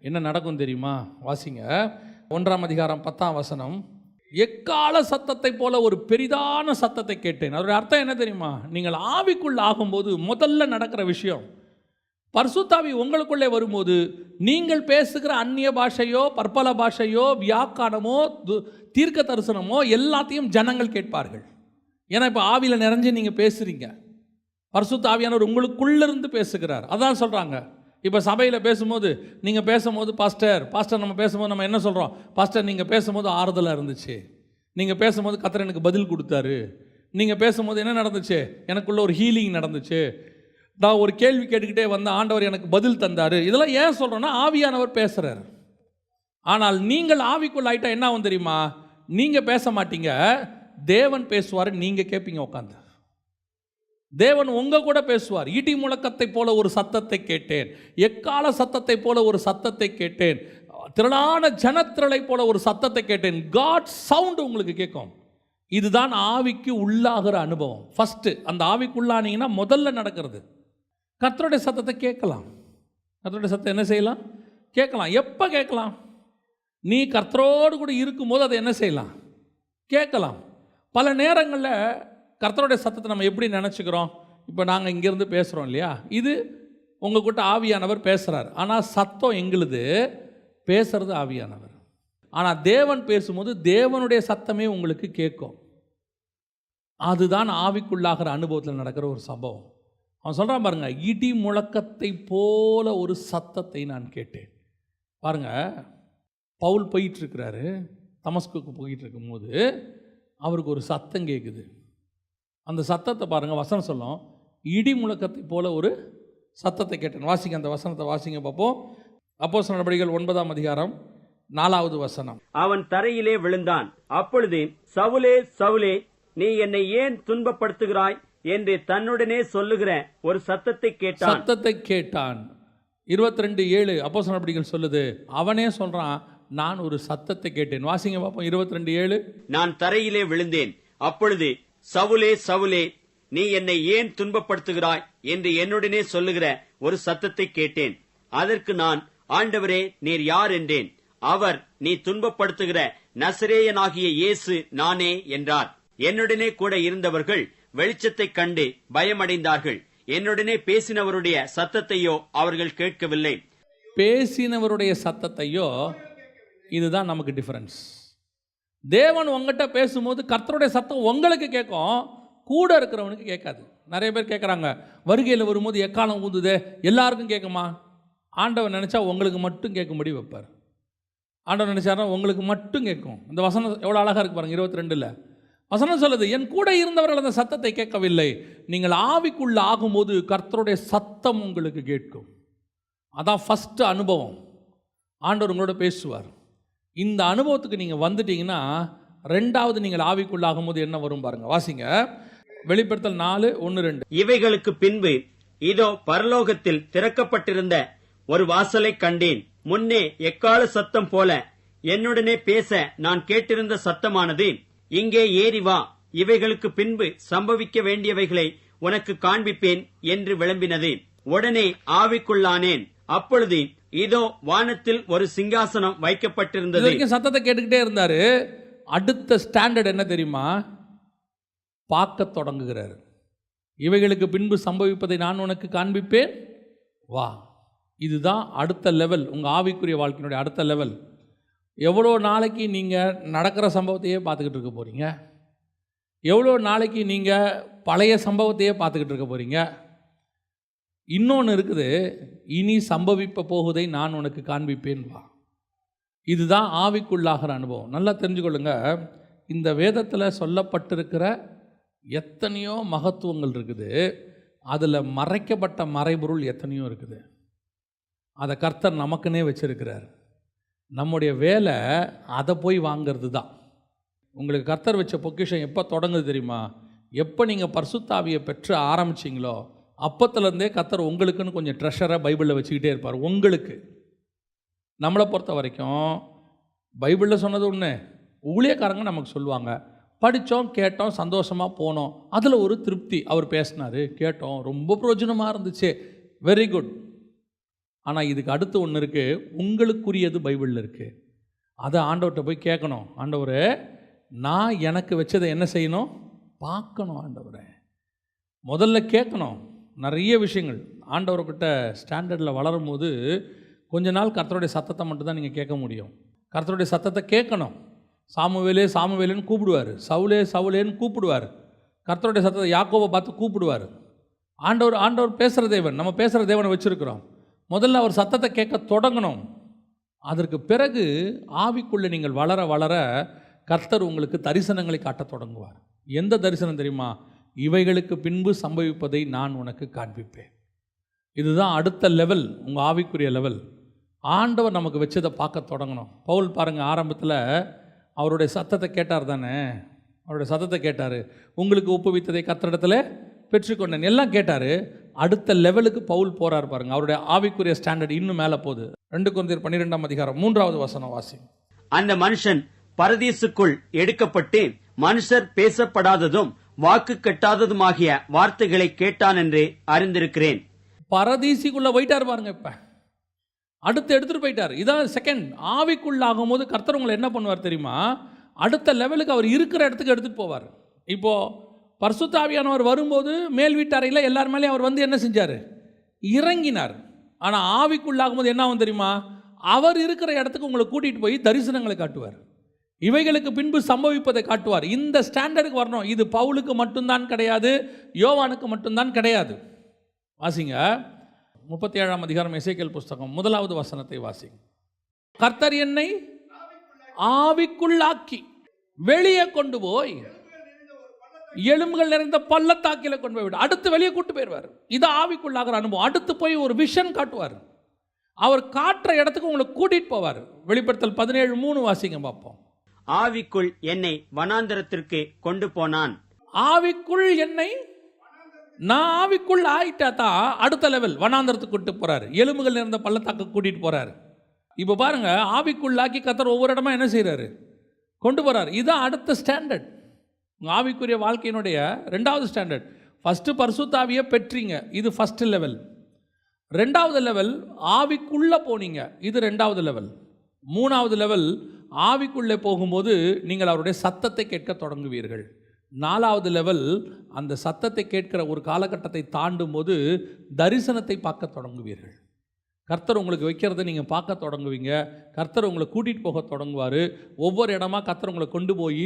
என்ன நடக்கும் தெரியுமா? வாசிங்க. 1ஆம் அதிகாரம் 10ஆம் வசனம். எக்கால சத்தத்தை போல ஒரு பெரிதான சத்தத்தை கேட்டேன். அதோட அர்த்தம் என்ன தெரியுமா? நீங்கள் ஆவிக்குள்ள ஆகும்போது முதல்ல நடக்கிற விஷயம், பரிசுத்த ஆவி உங்களுக்குள்ளே வரும்போது நீங்கள் பேசுகிற அந்நிய பாஷையோ பற்பல பாஷையோ வியாக்கானமோ தீர்க்க தரிசனமோ எல்லாத்தையும் ஜனங்கள் கேட்பார்கள். ஏன்னா இப்போ ஆவியில் நிறைஞ்சு நீங்கள் பேசுகிறீங்க. பரிசுத்த ஆவியானவர் உங்களுக்குள்ளிருந்து பேசுகிறார். அதான் சொல்கிறாங்க. இப்போ சபையில் பேசும்போது நீங்கள் பேசும்போது பாஸ்டர் நம்ம பேசும்போது நம்ம என்ன சொல்கிறோம்? பாஸ்டர் நீங்கள் பேசும்போது ஆறுதலாக இருந்துச்சு, நீங்கள் பேசும்போது கர்த்தர் எனக்கு பதில் கொடுத்தாரு, நீங்கள் பேசும்போது என்ன நடந்துச்சு? எனக்குள்ள ஒரு ஹீலிங் நடந்துச்சு, நான் ஒரு கேள்வி கேட்டுக்கிட்டே வந்த ஆண்டவர் எனக்கு பதில் தந்தார். இதெல்லாம் ஏன் சொல்கிறோன்னா ஆவியானவர் பேசுகிறார். ஆனால் நீங்கள் ஆவிக்குள்ள ஆகிட்டா என்ன ஆகும் தெரியுமா? நீங்கள் பேச மாட்டீங்க, தேவன் பேசுவார், நீங்கள் கேட்பீங்க உட்காந்து. தேவன் உங்க கூட பேசுவார். இடி முழக்கத்தை போல ஒரு சத்தத்தை கேட்டேன், எக்கால சத்தத்தை போல ஒரு சத்தத்தை கேட்டேன், திரளான ஜனத்திரளை போல ஒரு சத்தத்தை கேட்டேன். காட் சவுண்ட் உங்களுக்கு கேட்கும். இதுதான் ஆவிக்கு உள்ளாகிற அனுபவம். ஃபஸ்ட்டு அந்த ஆவிக்குள்ளானீங்கன்னா முதல்ல நடக்கிறது கர்த்தருடைய சத்தத்தை கேட்கலாம். கர்த்தருடைய சத்தம் என்ன செய்யலாம்? கேட்கலாம். எப்போ கேட்கலாம்? நீ கர்த்தரோடு கூட இருக்கும்போது அதை என்ன செய்யலாம்? கேட்கலாம். பல நேரங்களில் கர்த்தருடைய சத்தத்தை நம்ம எப்படி நினச்சிக்கிறோம்? இப்போ நாங்கள் இங்கேருந்து பேசுகிறோம் இல்லையா, இது உங்கள் கிட்ட ஆவியானவர் பேசுகிறார். ஆனால் சத்தம் எங்களுது, பேசுகிறது ஆவியானவர். ஆனால் தேவன் பேசும்போது தேவனுடைய சத்தமே உங்களுக்கு கேட்கும். அதுதான் ஆவிக்குள்ளாகிற அனுபவத்தில் நடக்கிற ஒரு சம்பவம். அவன் சொல்கிறான் பாருங்க, இடி முழக்கத்தை போல ஒரு சத்தத்தை நான் கேட்டேன். பாருங்க, பவுல் போயிட்டுருக்கிறாரு, தமஸ்குக்கு போயிட்டு இருக்கும்போது அவருக்கு ஒரு சத்தம் கேட்குது. அந்த சத்தத்தை பாருங்கள், வசனம் சொல்லும், இடி முழக்கத்தை போல ஒரு சத்தத்தை கேட்டேன். வாசிங்க, அந்த வசனத்தை வாசிங்க பார்ப்போம். அப்போஸ்தலர் நடபடிகள் 9ஆம் அதிகாரம் 4வது வசனம். அவன் தரையிலே விழுந்தான். அப்பொழுது, சவுலே, சவுலே, நீ என்னை ஏன் துன்பப்படுத்துகிறாய் என்று தன்னுடனே சொல்லுகிற ஒரு சத்தத்தை கேட்டான். 22:7 அப்போஸ்தலர் நடபடிகள் சொல்லுது. அவனே சொல்றான், நான் ஒரு சத்தத்தை கேட்டேன். வாசிங்க பாப்போம் 22:7. நான் தரையிலே விழுந்தேன். அப்பொழுது சவுலே சவுலே, நீ என்னை ஏன் துன்பப்படுத்துகிறாய் என்று என்னுடனே சொல்லுகிற ஒரு சத்தத்தை கேட்டேன். அதற்கு நான், ஆண்டவரே, நீர் யார் என்றேன். அவர், நீ துன்பப்படுத்துகிற நசரேயனாகிய இயேசு நானே என்றார். என்னுடனே கூட இருந்தவர்கள் வெளிச்சத்தைக் கண்டு பயமடைந்தார்கள். என்னுடனே பேசினவருடைய சத்தத்தையோ அவர்கள் கேட்கவில்லை. பேசினவருடைய சத்தத்தையோ, இதுதான் நமக்கு டிஃபரன்ஸ். தேவன் உங்ககிட்ட பேசும்போது கர்த்தருடைய சத்தம் உங்களுக்கு கேட்கும், கூட இருக்கிறவனுக்கு கேட்காது. நிறைய பேர் கேட்குறாங்க, வருகையில் வரும்போது எக்காலம் ஊதுதே, எல்லாருக்கும் கேட்குமா? ஆண்டவர் நினச்சா உங்களுக்கு மட்டும் கேட்கும்படி வைப்பார். ஆண்டவர் நினச்சாரா உங்களுக்கு மட்டும் கேட்கும். இந்த வசனம் எவ்வளோ அழகாக இருக்கு பாருங்க. 22 வசனம் சொல்லுது, என் கூட இருந்தவர்கள் அந்த சத்தத்தை கேட்கவில்லை. நீங்கள் ஆவிக்குள்ள ஆகும்போது கர்த்தருடைய சத்தம் உங்களுக்கு கேட்கும். அதான் ஃபஸ்ட்டு அனுபவம். ஆண்டவர் உங்களோட பேசுவார். இந்த அனுபவத்துக்கு நீங்கள் வந்துட்டீங்கன்னா, ரெண்டாவது நீங்கள் ஆவிக்குள்ள ஆகும்போது என்ன வரும் பாருங்க. வாசிங்க வெளிப்படுத்தல் 4:1-2. இவைகளுக்கு பின்பு இதோ பரலோகத்தில் திறக்கப்பட்டிருந்த ஒரு வாசலை கண்டேன். முன்னே எக்கால சத்தம் போல என்னுடனே பேச நான் கேட்டிருந்த சத்தமானது, இங்கே ஏறி வா, இவைகளுக்கு பின்பு சம்பவிக்க வேண்டியவைகளை உனக்கு காண்பிப்பேன் என்று விளம்பினது. உடனே ஆவிக்குள்ளானேன். அப்பொழுது இதோ வானத்தில் ஒரு சிங்காசனம் வைக்கப்பட்டிருந்தது. சத்தத்தை கேட்டுக்கிட்டே இருந்தாரு. அடுத்த ஸ்டாண்டர்ட் என்ன தெரியுமா? பார்க்க தொடங்குகிறார். இவைகளுக்கு பின்பு சம்பவிப்பதை நான் உனக்கு காண்பிப்பேன், வா. இதுதான் அடுத்த லெவல், உங்கள் ஆவிக்குரிய வாழ்க்கையினுடைய அடுத்த லெவல். எவ்வளோ நாளைக்கு நீங்கள் நடக்கிற சம்பவத்தையே பார்த்துக்கிட்டு இருக்க போகிறீங்க? எவ்வளோ நாளைக்கு நீங்கள் பழைய சம்பவத்தையே பார்த்துக்கிட்டு இருக்க போகிறீங்க? இன்னொன்று இருக்குது, இனி சம்பவிப்ப போகுதை நான் உனக்கு காண்பிப்பேன், வா. இதுதான் ஆவிக்குள்ளாகிற அனுபவம். நல்லா தெரிஞ்சுக்கொள்ளுங்க. இந்த வேதத்தில் சொல்லப்பட்டிருக்கிற எத்தனையோ மகத்துவங்கள் இருக்குது. அதில் மறைக்கப்பட்ட மறைபொருள் எத்தனையோ இருக்குது. அதை கர்த்தர் நமக்குன்னே வச்சிருக்கிறார். நம்முடைய வேலை அதை போய் வாங்கிறது தான். உங்களுக்கு கர்த்தர் வச்ச பொக்கிஷம் எப்போ தொடங்குது தெரியுமா? எப்போ நீங்கள் பரிசுத்த ஆவியை பெற்று ஆரம்பிச்சிங்களோ அப்பத்துலேருந்தே கர்த்தர் உங்களுக்குன்னு கொஞ்சம் ட்ரெஷரை பைபிளில் வச்சுக்கிட்டே இருப்பார். உங்களுக்கு, நம்மளை பொறுத்த வரைக்கும் பைபிளில் சொன்னது ஒன்று, ஊழியக்காரங்க நமக்கு சொல்லுவாங்க, படித்தோம், கேட்டோம், சந்தோஷமாக போனோம், அதில் ஒரு திருப்தி. அவர் பேசினார், கேட்டோம், ரொம்ப பிரயோஜனமாக இருந்துச்சு, வெரி குட். ஆனால் இதுக்கு அடுத்து ஒன்று இருக்குது, உங்களுக்குரியது பைபிளில் இருக்குது. அதை ஆண்டவர்கிட்ட போய் கேட்கணும். ஆண்டவரே, நான் எனக்கு வச்சதை என்ன செய்யணும்? பார்க்கணும். ஆண்டவரே, முதல்ல கேட்கணும். நிறைய விஷயங்கள் ஆண்டவர்கிட்ட ஸ்டாண்டர்டில் வளரும் போது கொஞ்ச நாள் கர்த்தருடைய சத்தத்தை மட்டும்தான் நீங்கள் கேட்க முடியும். கர்த்தருடைய சத்தத்தை கேட்கணும். சாமுவேலே சாமுவேலேன்னு கூப்பிடுவார், சவுலே சவுலேன்னு கூப்பிடுவார். கர்த்தருடைய சத்தத்தை யாக்கோவை பார்த்து கூப்பிடுவார். ஆண்டவர் பேசுகிற தேவன், நம்ம பேசுகிற தேவனை வச்சுருக்கிறோம். முதல்ல அவர் சத்தத்தை கேட்க தொடங்கணும். அதற்கு பிறகு ஆவிக்குள்ளே நீங்கள் வளர வளர கர்த்தர் உங்களுக்கு தரிசனங்களை காட்டத் தொடங்குவார். எந்த தரிசனம் தெரியுமா? இவைகளுக்கு பின்பு சம்பவிப்பதை நான் உனக்கு காண்பிப்பேன். இதுதான் அடுத்த லெவல், உங்கள் ஆவிக்குரிய லெவல். ஆண்டவர் நமக்கு வச்சதை பார்க்க தொடங்கணும். பவுல் பாருங்கள், ஆரம்பத்தில் அவருடைய சத்தத்தை கேட்டார் தானே, அவருடைய சத்தத்தை கேட்டார். உங்களுக்கு ஒப்புவித்ததை கர்த்தரிடத்தில் பெற்றுக்கொண்டேன் எல்லாம் கேட்டார். அடுத்த லெவலுக்கு பவுல் போகிறார் பாருங்க. அவருடைய ஆவிக்குரிய ஸ்டாண்டர்ட் இன்னும் மேலே போகுது. 2 கொரிந்தியர் 12:3 வசனம் வாசி. அந்த மனுஷன் பரதீசுக்குள் எடுக்கப்பட்டு மனுஷர் பேசப்படாததும் வாக்கு கட்டாததுமாகிய வார்த்தைகளை கேட்டான் என்று அறிந்திருக்கிறேன். பரதீசிக்குள்ள போயிட்டார் பாருங்க. இப்ப அடுத்து எடுத்துட்டு போயிட்டார். இதான் செகண்ட். ஆவிக்குள்ள ஆகும்போது கர்த்தர் உங்களை என்ன பண்ணுவார் தெரியுமா? அடுத்த லெவலுக்கு அவர் இருக்கிற இடத்துக்கு எடுத்துட்டு போவார். இப்போ பரிசுத்த ஆவியானவர் வரும்போது மேல் வீட்டறையில் எல்லார் மேலேயும் அவர் வந்து என்ன செஞ்சார்? இறங்கினார். ஆனால் ஆவிக்குள்ளாகும்போது என்ன ஆகும் தெரியுமா? அவர் இருக்கிற இடத்துக்கு உங்களை கூட்டிகிட்டு போய் தரிசனங்களை காட்டுவார். இவைகளுக்கு பின்பு சம்பவிப்பதை காட்டுவார். இந்த ஸ்டாண்டர்டுக்கு வரணும். இது பவுலுக்கு மட்டும்தான் கிடையாது, யோவானுக்கு மட்டும்தான் கிடையாது. வாசிங்க 37ஆம் அதிகாரம் எசேக்கியேல் புஸ்தகம் 1வது வசனத்தை வாசிங்க. கர்த்தர் என்னை ஆவிக்குள்ளாக்கி வெளியே கொண்டு போய் எலும்புகள் நிறைந்த பள்ளத்தாக்கில கொண்டு போய் விட அடுத்து வெளியே கூட்டு போயிடுவார். இது ஆவிக்குள்ளாகிற அனுபவம். அடுத்து போய் ஒரு விஷன் காட்டுவார். அவர் காட்டுற இடத்துக்கு உங்களை கூட்டிட்டு போவார். வெளிப்படுத்தல் 17:3 வாசிங்க பார்ப்போம். ஆவிக்குள் என்னை வனாந்தரத்திற்கு கொண்டு போனான். ஆவிக்குள் என்னை, நான் ஆவிக்குள் ஆயிட்டா தான் அடுத்த லெவல் வனாந்தரத்துக்கு கூட்டு போறாரு, எலும்புகள் நிறைந்த பள்ளத்தாக்கு கூட்டிட்டு போறாரு. இப்போ பாருங்க, ஆவிக்குள்ளாக்கி கர்த்தர் ஒவ்வொரு இடமா என்ன செய்றாரு, கொண்டு போறாரு. இதுதான் அடுத்த ஸ்டாண்டர்ட். உங்கள் ஆவிக்குரிய வாழ்க்கையினுடைய ரெண்டாவது ஸ்டாண்டர்ட். ஃபஸ்ட்டு பரிசுத்த ஆவியை பெற்றீங்க, இது ஃபஸ்ட்டு லெவல். ரெண்டாவது லெவல் ஆவிக்குள்ளே போனீங்க, இது ரெண்டாவது லெவல். மூணாவது லெவல் ஆவிக்குள்ளே போகும்போது நீங்கள் அவருடைய சத்தத்தை கேட்க தொடங்குவீர்கள். நாலாவது லெவல் அந்த சத்தத்தை கேட்கிற ஒரு காலகட்டத்தை தாண்டும் போது தரிசனத்தை பார்க்க தொடங்குவீர்கள். கர்த்தர் உங்களுக்கு வைக்கிறத நீங்கள் பார்க்க தொடங்குவீங்க. கர்த்தர் உங்களை கூட்டிகிட்டு போக தொடங்குவார். ஒவ்வொரு இடமா கர்த்தர் உங்களை கொண்டு போய்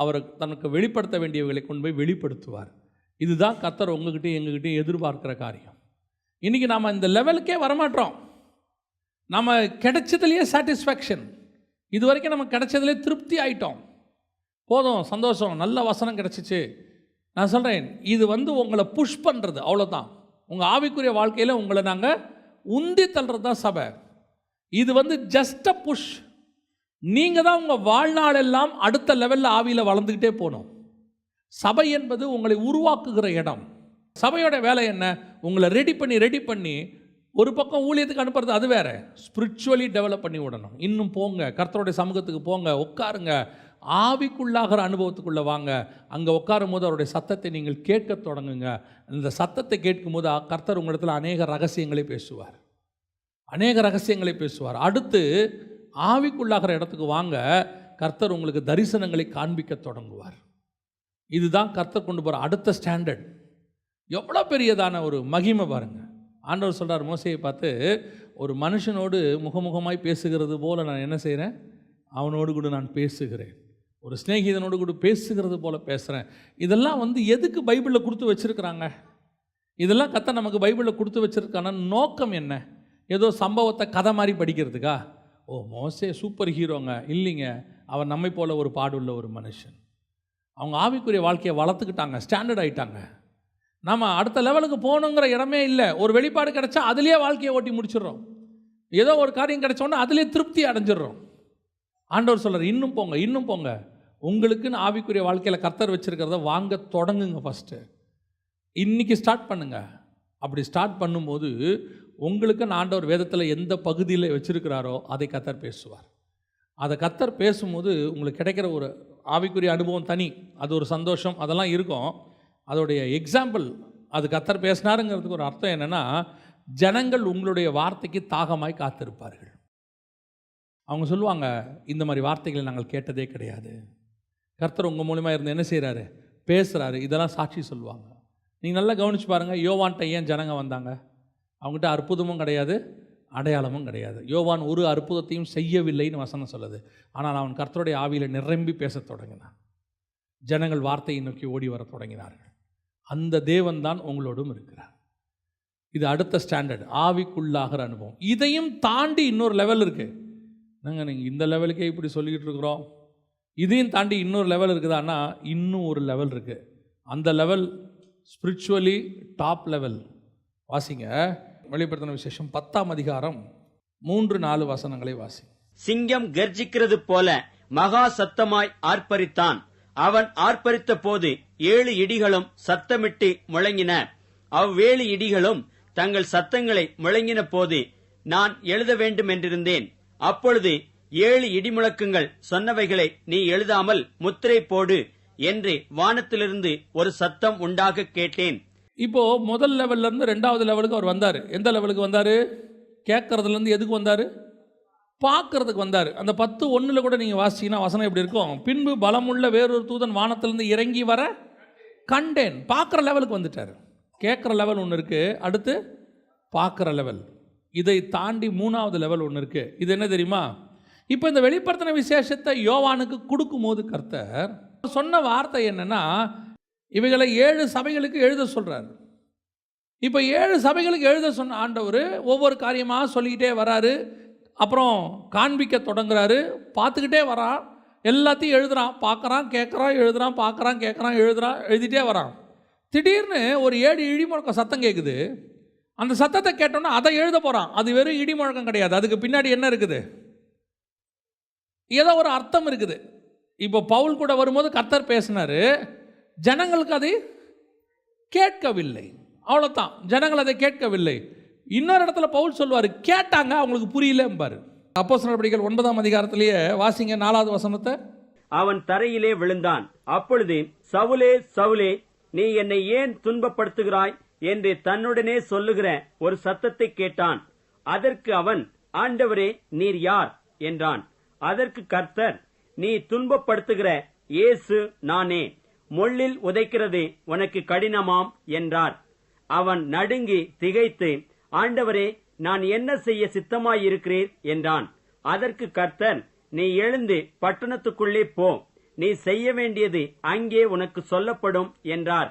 அவர் தனக்கு வெளிப்படுத்த வேண்டியவர்களை கொண்டு போய் வெளிப்படுத்துவார். இதுதான் கர்த்தர் உங்ககிட்டையும் எங்ககிட்டையும் எதிர்பார்க்கிற காரியம். இன்றைக்கி நாம் இந்த லெவலுக்கே வரமாட்டோம். நம்ம கிடைச்சதுலேயே சாட்டிஸ்ஃபேக்ஷன், இது வரைக்கும் நம்ம கிடைச்சதுலே திருப்தி ஆகிட்டோம். போதும், சந்தோஷம், நல்ல வசனம் கிடச்சிச்சு. நான் சொல்கிறேன், இது உங்களை புஷ் பண்ணுறது, அவ்வளோதான். உங்கள் ஆவிக்குரிய வாழ்க்கையில் உங்களை நாங்கள் உந்தி தள்ளுறது தான் சபை. இது ஜஸ்ட் அ புஷ். நீங்கள் தான் உங்கள் வாழ்நாள் எல்லாம் அடுத்த லெவலில் ஆவியில் வளர்ந்துக்கிட்டே போகணும். சபை என்பது உங்களை உருவாக்குகிற இடம். சபையோட வேலை என்ன? உங்களை ரெடி பண்ணி ஒரு பக்கம் ஊழியத்துக்கு அனுப்புறது, அது வேற. ஸ்பிரிச்சுவலி டெவலப் பண்ணி விடணும். இன்னும் போங்க, கர்த்தருடைய சமூகத்துக்கு போங்க, உட்காருங்க, ஆவிக்குள்ளாகிற அனுபவத்துக்குள்ளே வாங்க. அங்கே உட்காரும் போது அவருடைய சத்தத்தை நீங்கள் கேட்க தொடங்குங்க. இந்த சத்தத்தை கேட்கும் போது கர்த்தர் உங்களிடத்தில் அநேக ரகசியங்களை பேசுவார். அடுத்து ஆவிக்குள்ளாகிற இடத்துக்கு வாங்க, கர்த்தர் உங்களுக்கு தரிசனங்களை காண்பிக்க தொடங்குவார். இதுதான் கர்த்தர் கொண்டு போகிற அடுத்த ஸ்டாண்டர்ட். எவ்வளோ பெரியதான ஒரு மகிமை பாருங்கள். ஆண்டவர் சொல்கிறார் மோசேயை பார்த்து, ஒரு மனுஷனோடு முகமுகமாய் பேசுகிறது போல் நான் என்ன செய்கிறேன், அவனோடு கூட நான் பேசுகிறேன். ஒரு சிநேகிதனோடு கூட பேசுகிறது போல் பேசுகிறேன். இதெல்லாம் எதுக்கு பைபிளில் கொடுத்து வச்சுருக்கிறாங்க? இதெல்லாம் கர்த்தர் நமக்கு பைபிளில் கொடுத்து வச்சுருக்கான நோக்கம் என்ன? ஏதோ சம்பவத்தை கதை மாதிரி படிக்கிறதுக்கா? ஓ, மோசே சூப்பர் ஹீரோங்க இல்லைங்க, அவர் நம்மை போல ஒரு பாடுள்ள ஒரு மனுஷன். அவங்க ஆவிக்குரிய வாழ்க்கையை வளர்த்துக்கிட்டாங்க, ஸ்டாண்டர்ட் ஆகிட்டாங்க. நம்ம அடுத்த லெவலுக்கு போகணுங்கிற இடமே இல்லை. ஒரு வெளிப்பாடு கிடைச்சா அதுலேயே வாழ்க்கையை ஓட்டி முடிச்சிடுறோம். ஏதோ ஒரு காரியம் கிடைச்சோன்னா அதுலேயே திருப்தி அடைஞ்சிடுறோம். ஆண்டவர் சொல்கிறார், இன்னும் போங்க. உங்களுக்குன்னு ஆவிக்குரிய வாழ்க்கையில் கர்த்தர் வச்சுருக்கிறத வாங்க தொடங்குங்க. ஃபஸ்ட்டு இன்றைக்கி ஸ்டார்ட் பண்ணுங்கள். அப்படி ஸ்டார்ட் பண்ணும்போது உங்களுக்குன்னு ஆண்டவர் வேதத்தில் எந்த பகுதியில் வச்சுருக்கிறாரோ அதை கர்த்தர் பேசுவார். அதை கர்த்தர் பேசும்போது உங்களுக்கு கிடைக்கிற ஒரு ஆவிக்குரிய அனுபவம் தனி. அது ஒரு சந்தோஷம், அதெல்லாம் இருக்கும். அதோடைய எக்ஸாம்பிள், அது கர்த்தர் பேசினாருங்கிறதுக்கு ஒரு அர்த்தம் என்னென்னா, ஜனங்கள் உங்களுடைய வார்த்தைக்கு தாகமாய் காத்திருப்பார்கள். அவங்க சொல்லுவாங்க, இந்த மாதிரி வார்த்தைகளை நாங்கள் கேட்டதே கிடையாது. கர்த்தர் உங்கள் மூலிமா இருந்து என்ன செய்கிறாரு, பேசுகிறாரு. இதெல்லாம் சாட்சி சொல்லுவாங்க. நீங்கள் நல்லா கவனித்து பாருங்கள், யோவான்கிட்ட ஏன் ஜனங்க வந்தாங்க? அவங்ககிட்ட அற்புதமும் கிடையாது, அடையாளமும் கிடையாது. யோவான் ஒரு அற்புதத்தையும் செய்யவில்லைன்னு வசனம் சொல்லுது. ஆனால் அவன் கர்த்தருடைய ஆவியில் நிரம்பி பேசத் தொடங்கினான். ஜனங்கள் வார்த்தையை நோக்கி ஓடி வர தொடங்கினார்கள். அந்த தேவன் தான் உங்களோடும் இருக்கிறார். இது அடுத்த ஸ்டாண்டர்ட், ஆவிக்குள்ளாகிற அனுபவம். இதையும் தாண்டி இன்னொரு லெவல் இருக்குது. நீங்கள் இந்த லெவலுக்கே இப்படி சொல்லிக்கிட்டு இருக்கிறோம், இதையும் தாண்டி இன்னொரு லெவல் இருக்குதான்னா இன்னும் ஒரு லெவல் இருக்குது. அந்த லெவல் ஸ்பிரிச்சுவலி டாப் லெவல். வாசிங்க, வெளிப்படுத்தின விசேஷம் 10ஆம் அதிகாரம் 3-4 வசனங்களை வாசி. சிங்கம் கர்ஜிக்கிறது போல மகா சத்தமாய் ஆர்ப்பரித்தான். அவன் ஆர்ப்பரித்த போது 7 இடிகளும் சத்தமிட்டு முழங்கின. அவ்வேழு இடிகளும் தங்கள் சத்தங்களை முழங்கின போது நான் எழுத வேண்டும் என்றிருந்தேன். அப்பொழுது 7 இடிமுழக்கங்கள் சொன்னவைகளை நீ எழுதாமல் முத்திரை போடு என்று வானத்திலிருந்து ஒரு சத்தம் உண்டாக கேட்டேன். இப்போ முதல் லெவல்ல இருந்து ரெண்டாவது லெவலுக்கு அவர் வந்தார். எந்த லெவலுக்கு வந்தார்? கேட்கறதுல இருந்து எதுக்கு வந்தார்? பார்க்கறதுக்கு வந்தார். அந்த 10:1 கூட நீங்கள் வாசிச்சீங்கன்னா வசனம் எப்படி இருக்கும்? பின்பு பலமுள்ள வேறொரு தூதன் வானத்திலிருந்து இறங்கி வர கண்டேன். பார்க்குற லெவலுக்கு வந்துட்டார். கேட்குற லெவல் ஒன்று இருக்குது, அடுத்து பார்க்குற லெவல். இதை தாண்டி 3வது லெவல் ஒன்று இருக்குது. இது என்ன தெரியுமா? இப்போ இந்த வெளிப்படுத்தின விசேஷத்தை யோவானுக்கு கொடுக்கும்போது கர்த்தர் சொன்ன வார்த்தை என்னன்னா, இவைகளை 7 சபைகளுக்கு எழுத சொல்கிறார். இப்போ 7 சபைகளுக்கு எழுத சொன்ன ஆண்டவர் ஒவ்வொரு காரியமாக சொல்லிக்கிட்டே வராரு. அப்புறம் காண்பிக்க தொடங்குறாரு. பார்த்துக்கிட்டே வரான், எல்லாத்தையும் எழுதுறான், பார்க்குறான், கேட்குறான், எழுதுறான், பார்க்குறான், கேட்குறான், எழுதுறான், எழுதிட்டே வரான். திடீர்னு ஒரு 7 இடிமுழக்கம் சத்தம் கேட்குது. அந்த சத்தத்தை கேட்டோன்னா அதை எழுத போகிறான். அது வெறும் இடிமுழக்கம் கிடையாது, அதுக்கு பின்னாடி என்ன இருக்குது? ஏதோ ஒரு அர்த்தம் இருக்குது. இப்போ பவுல் கூட வரும்போது கர்த்தர் பேசினார். ஜனங்களுக்கு அதை கேட்கவில்லை. அவ்வளோதான், ஜனங்கள் அதை கேட்கவில்லை. இன்னொரு இடத்துல பவுல் சொல்வார், கேட்டாங்க அவங்களுக்கு புரியலம்பார். அப்போஸ்தலர் நடவடிக்கைகள் 9ஆம் அதிகாரத்திலேயே வாசிங்க 4வது வசனத்தை. அவன் தரையிலே விழுந்தான். அப்பொழுது சவுலே, சவுலே, நீ என்னை ஏன் துன்பப்படுத்துகிறாய் என்று தன்னுடனே சொல்லுகிற ஒரு சத்தத்தை கேட்டான். அதற்கு அவன், ஆண்டவரே, நீர் யார் என்றான். அதற்கு கர்த்தர், நீ துன்பப்படுத்துகிற இயேசு நானே. முள்ளில் உதைக்கிறது உனக்கு கடினமாம் என்றார். அவன் நடுங்கி திகைத்து, ஆண்டவரே, நான் என்ன செய்ய சித்தமாயிருக்கிறீர் என்றான். அதற்கு கர்த்தர், நீ எழுந்து பட்டணத்துக்குள்ளே போ, நீ செய்ய வேண்டியது அங்கே உனக்கு சொல்லப்படும் என்றார்.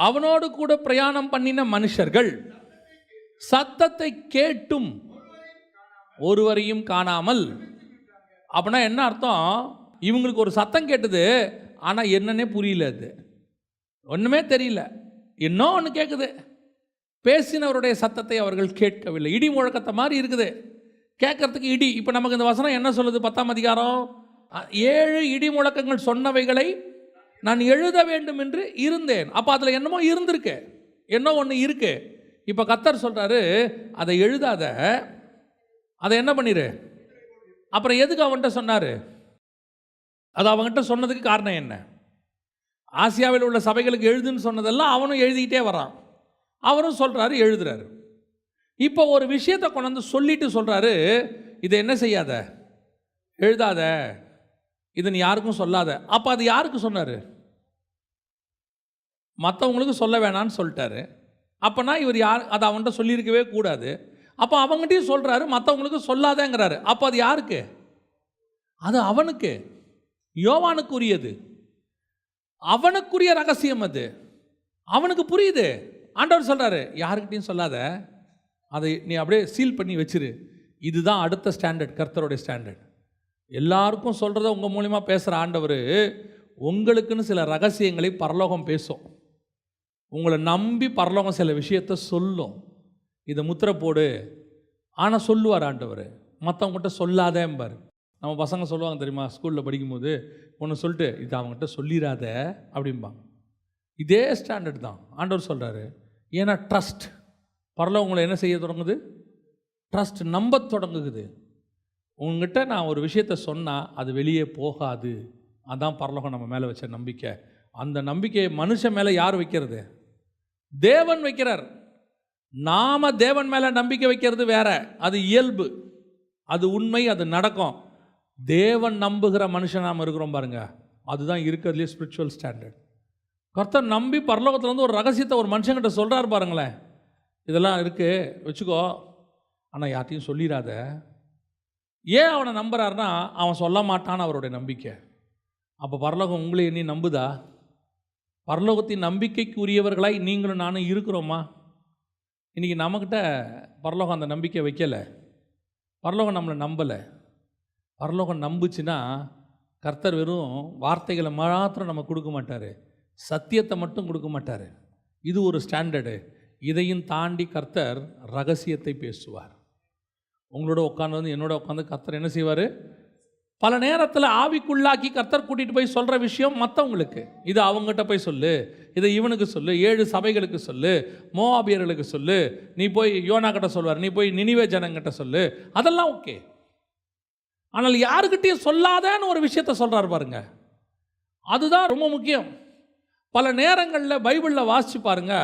அவனோடு கூட பிரயாணம் பண்ணின மனுஷர்கள் சத்தத்தை கேட்டும் ஒருவரையும் காணாமல். அப்படின்னா என்ன அர்த்தம்? இவங்களுக்கு ஒரு சத்தம் கேட்டது, ஆனால் என்னன்னே புரியல, அது ஒன்றுமே தெரியல. இன்னும் ஒன்று கேட்குது, பேசினவருடைய சத்தத்தை அவர்கள் கேட்கவில்லை. இடி முழக்கத்தை மாதிரி இருக்குது கேட்கறதுக்கு இடி. இப்போ நமக்கு இந்த வசனம் என்ன சொல்லுது? 10ஆம் அதிகாரம் 7 இடி முழக்கங்கள் சொன்னவைகளை நான் எழுத வேண்டும் என்று இருந்தேன். அப்போ அதில் என்னமோ இருந்திருக்கு, என்ன ஒன்று இருக்கு. இப்போ கர்த்தர் சொல்கிறாரு, அதை எழுதாத, அதை என்ன பண்ணிரு. அப்புறம் எதுக்கு அவன்கிட்ட சொன்னார்? அது அவன்கிட்ட சொன்னதுக்கு காரணம் என்ன? ஆசியாவில் உள்ள சபைகளுக்கு எழுதுன்னு சொன்னதெல்லாம் அவனும் எழுதிக்கிட்டே வரான். அவரும் சொல்கிறாரு, எழுதுறாரு. இப்போ ஒரு விஷயத்தை கொண்டு வந்து சொல்லிட்டு சொல்கிறாரு, இதை என்ன செய்யாத, எழுதாத, இது நீ யாருக்கும் சொல்லாத. அப்போ அது யாருக்கு சொன்னார்? மற்றவங்களுக்கு சொல்ல வேணான்னு சொல்லிட்டாரு. அப்போனா இவர் யார், அதை அவன்கிட்ட சொல்லியிருக்கவே கூடாது. அப்போ அவங்ககிட்டையும் சொல்கிறாரு, மற்றவங்களுக்கு சொல்லாதேங்கிறாரு. அப்போ அது யாருக்கு? அது அவனுக்கு, யோவானுக்குரியது, அவனுக்குரிய ரகசியம். அது அவனுக்கு புரியுது. ஆண்டவர் சொல்கிறாரு, யாருக்கிட்டையும் சொல்லாத, அதை நீ அப்படியே சீல் பண்ணி வச்சிரு. இதுதான் அடுத்த ஸ்டாண்டர்ட், கர்த்தருடைய ஸ்டாண்டர்ட். எல்லாருக்கும் சொல்கிறத உங்கள் மூலிமா பேசுகிற ஆண்டவர் உங்களுக்குன்னு சில ரகசியங்களை பரலோகம் பேசும். உங்களை நம்பி பரலோகம் சில விஷயத்தை சொல்லும். இதை முத்திரை போடு, ஆனால் சொல்லுவார் ஆண்டவர், மற்றவங்ககிட்ட சொல்லாதேம்பார். நம்ம பசங்க சொல்லுவாங்க தெரியுமா, ஸ்கூலில் படிக்கும்போது ஒன்று சொல்லிட்டு இது அவங்ககிட்ட சொல்லிடாத அப்படிம்பாங்க. இதே ஸ்டாண்டர்ட் தான் ஆண்டவர் சொல்கிறாரு. ஏன்னா ட்ரஸ்ட், பரலோகம் உங்களை என்ன செய்ய தொடங்குது? ட்ரஸ்ட், நம்ப தொடங்குது. உங்ககிட்ட நான் ஒரு விஷயத்தை சொன்னால் அது வெளியே போகாது. அதான் பரலோகம் நம்ம மேலே வச்ச நம்பிக்கை. அந்த நம்பிக்கையை மனுஷன் மேலே யார் வைக்கிறது? தேவன் வைக்கிறார். நாம் தேவன் மேலே நம்பிக்கை வைக்கிறது வேற, அது இயல்பு, அது உண்மை, அது நடக்கும். தேவன் நம்புகிற மனுஷன் நாம் இருக்கிறோம் பாருங்க, அதுதான் இருக்கிறதுலே ஸ்பிரிச்சுவல் ஸ்டாண்டர்ட். கர்த்தர் நம்பி பரலோகத்தில் வந்து ஒரு ரகசியத்தை ஒரு மனுஷங்கிட்ட சொல்கிறார் பாருங்களேன், இதெல்லாம் இருக்குது வச்சுக்கோ, ஆனால் யார்ட்டையும் சொல்லிடாத. ஏன் அவனை நம்புறாருன்னா, அவன் சொல்ல மாட்டான்னு அவருடைய நம்பிக்கை. அப்போ பரலோகம் உங்களை எண்ணி நம்புதா? பரலோகத்தின் நம்பிக்கைக்கு உரியவர்களாய் நீங்களும் நானும் இருக்கிறோமா? இன்றைக்கி நம்மக்கிட்ட பரலோகம் அந்த நம்பிக்கை வைக்கலை. பரலோகம் நம்மளை நம்பலை. பரலோகம் நம்புச்சுன்னா கர்த்தர் வெறும் வார்த்தைகளை மாத்திரம் நம்ம கொடுக்க மாட்டார், சத்தியத்தை மட்டும் கொடுக்க மாட்டார். இது ஒரு ஸ்டாண்டர்டு. இதையும் தாண்டி கர்த்தர் ரகசியத்தை பேசுவார். உங்களோட உட்காந்து வந்து என்னோட உட்காந்து கர்த்தர் என்ன செய்வார்? பல நேரத்தில் ஆவிக்குள்ளாக்கி கர்த்தர் கூட்டிகிட்டு போய் சொல்கிற விஷயம் மற்றவங்களுக்கு, இது அவங்ககிட்ட போய் சொல்லு, இதை இவனுக்கு சொல்லு, 7 சபைகளுக்கு சொல்லு, மோவாபியர்களுக்கு சொல்லு, நீ போய் யோனா கிட்ட சொல்வார், நீ போய் நினிவே ஜனங்கிட்ட சொல்லு, அதெல்லாம் ஓகே. ஆனால் யாருக்கிட்டையும் சொல்லாதன்னு ஒரு விஷயத்த சொல்கிறார் பாருங்க, அதுதான் ரொம்ப முக்கியம். பல நேரங்களில் பைபிளில் வாசித்து பாருங்க,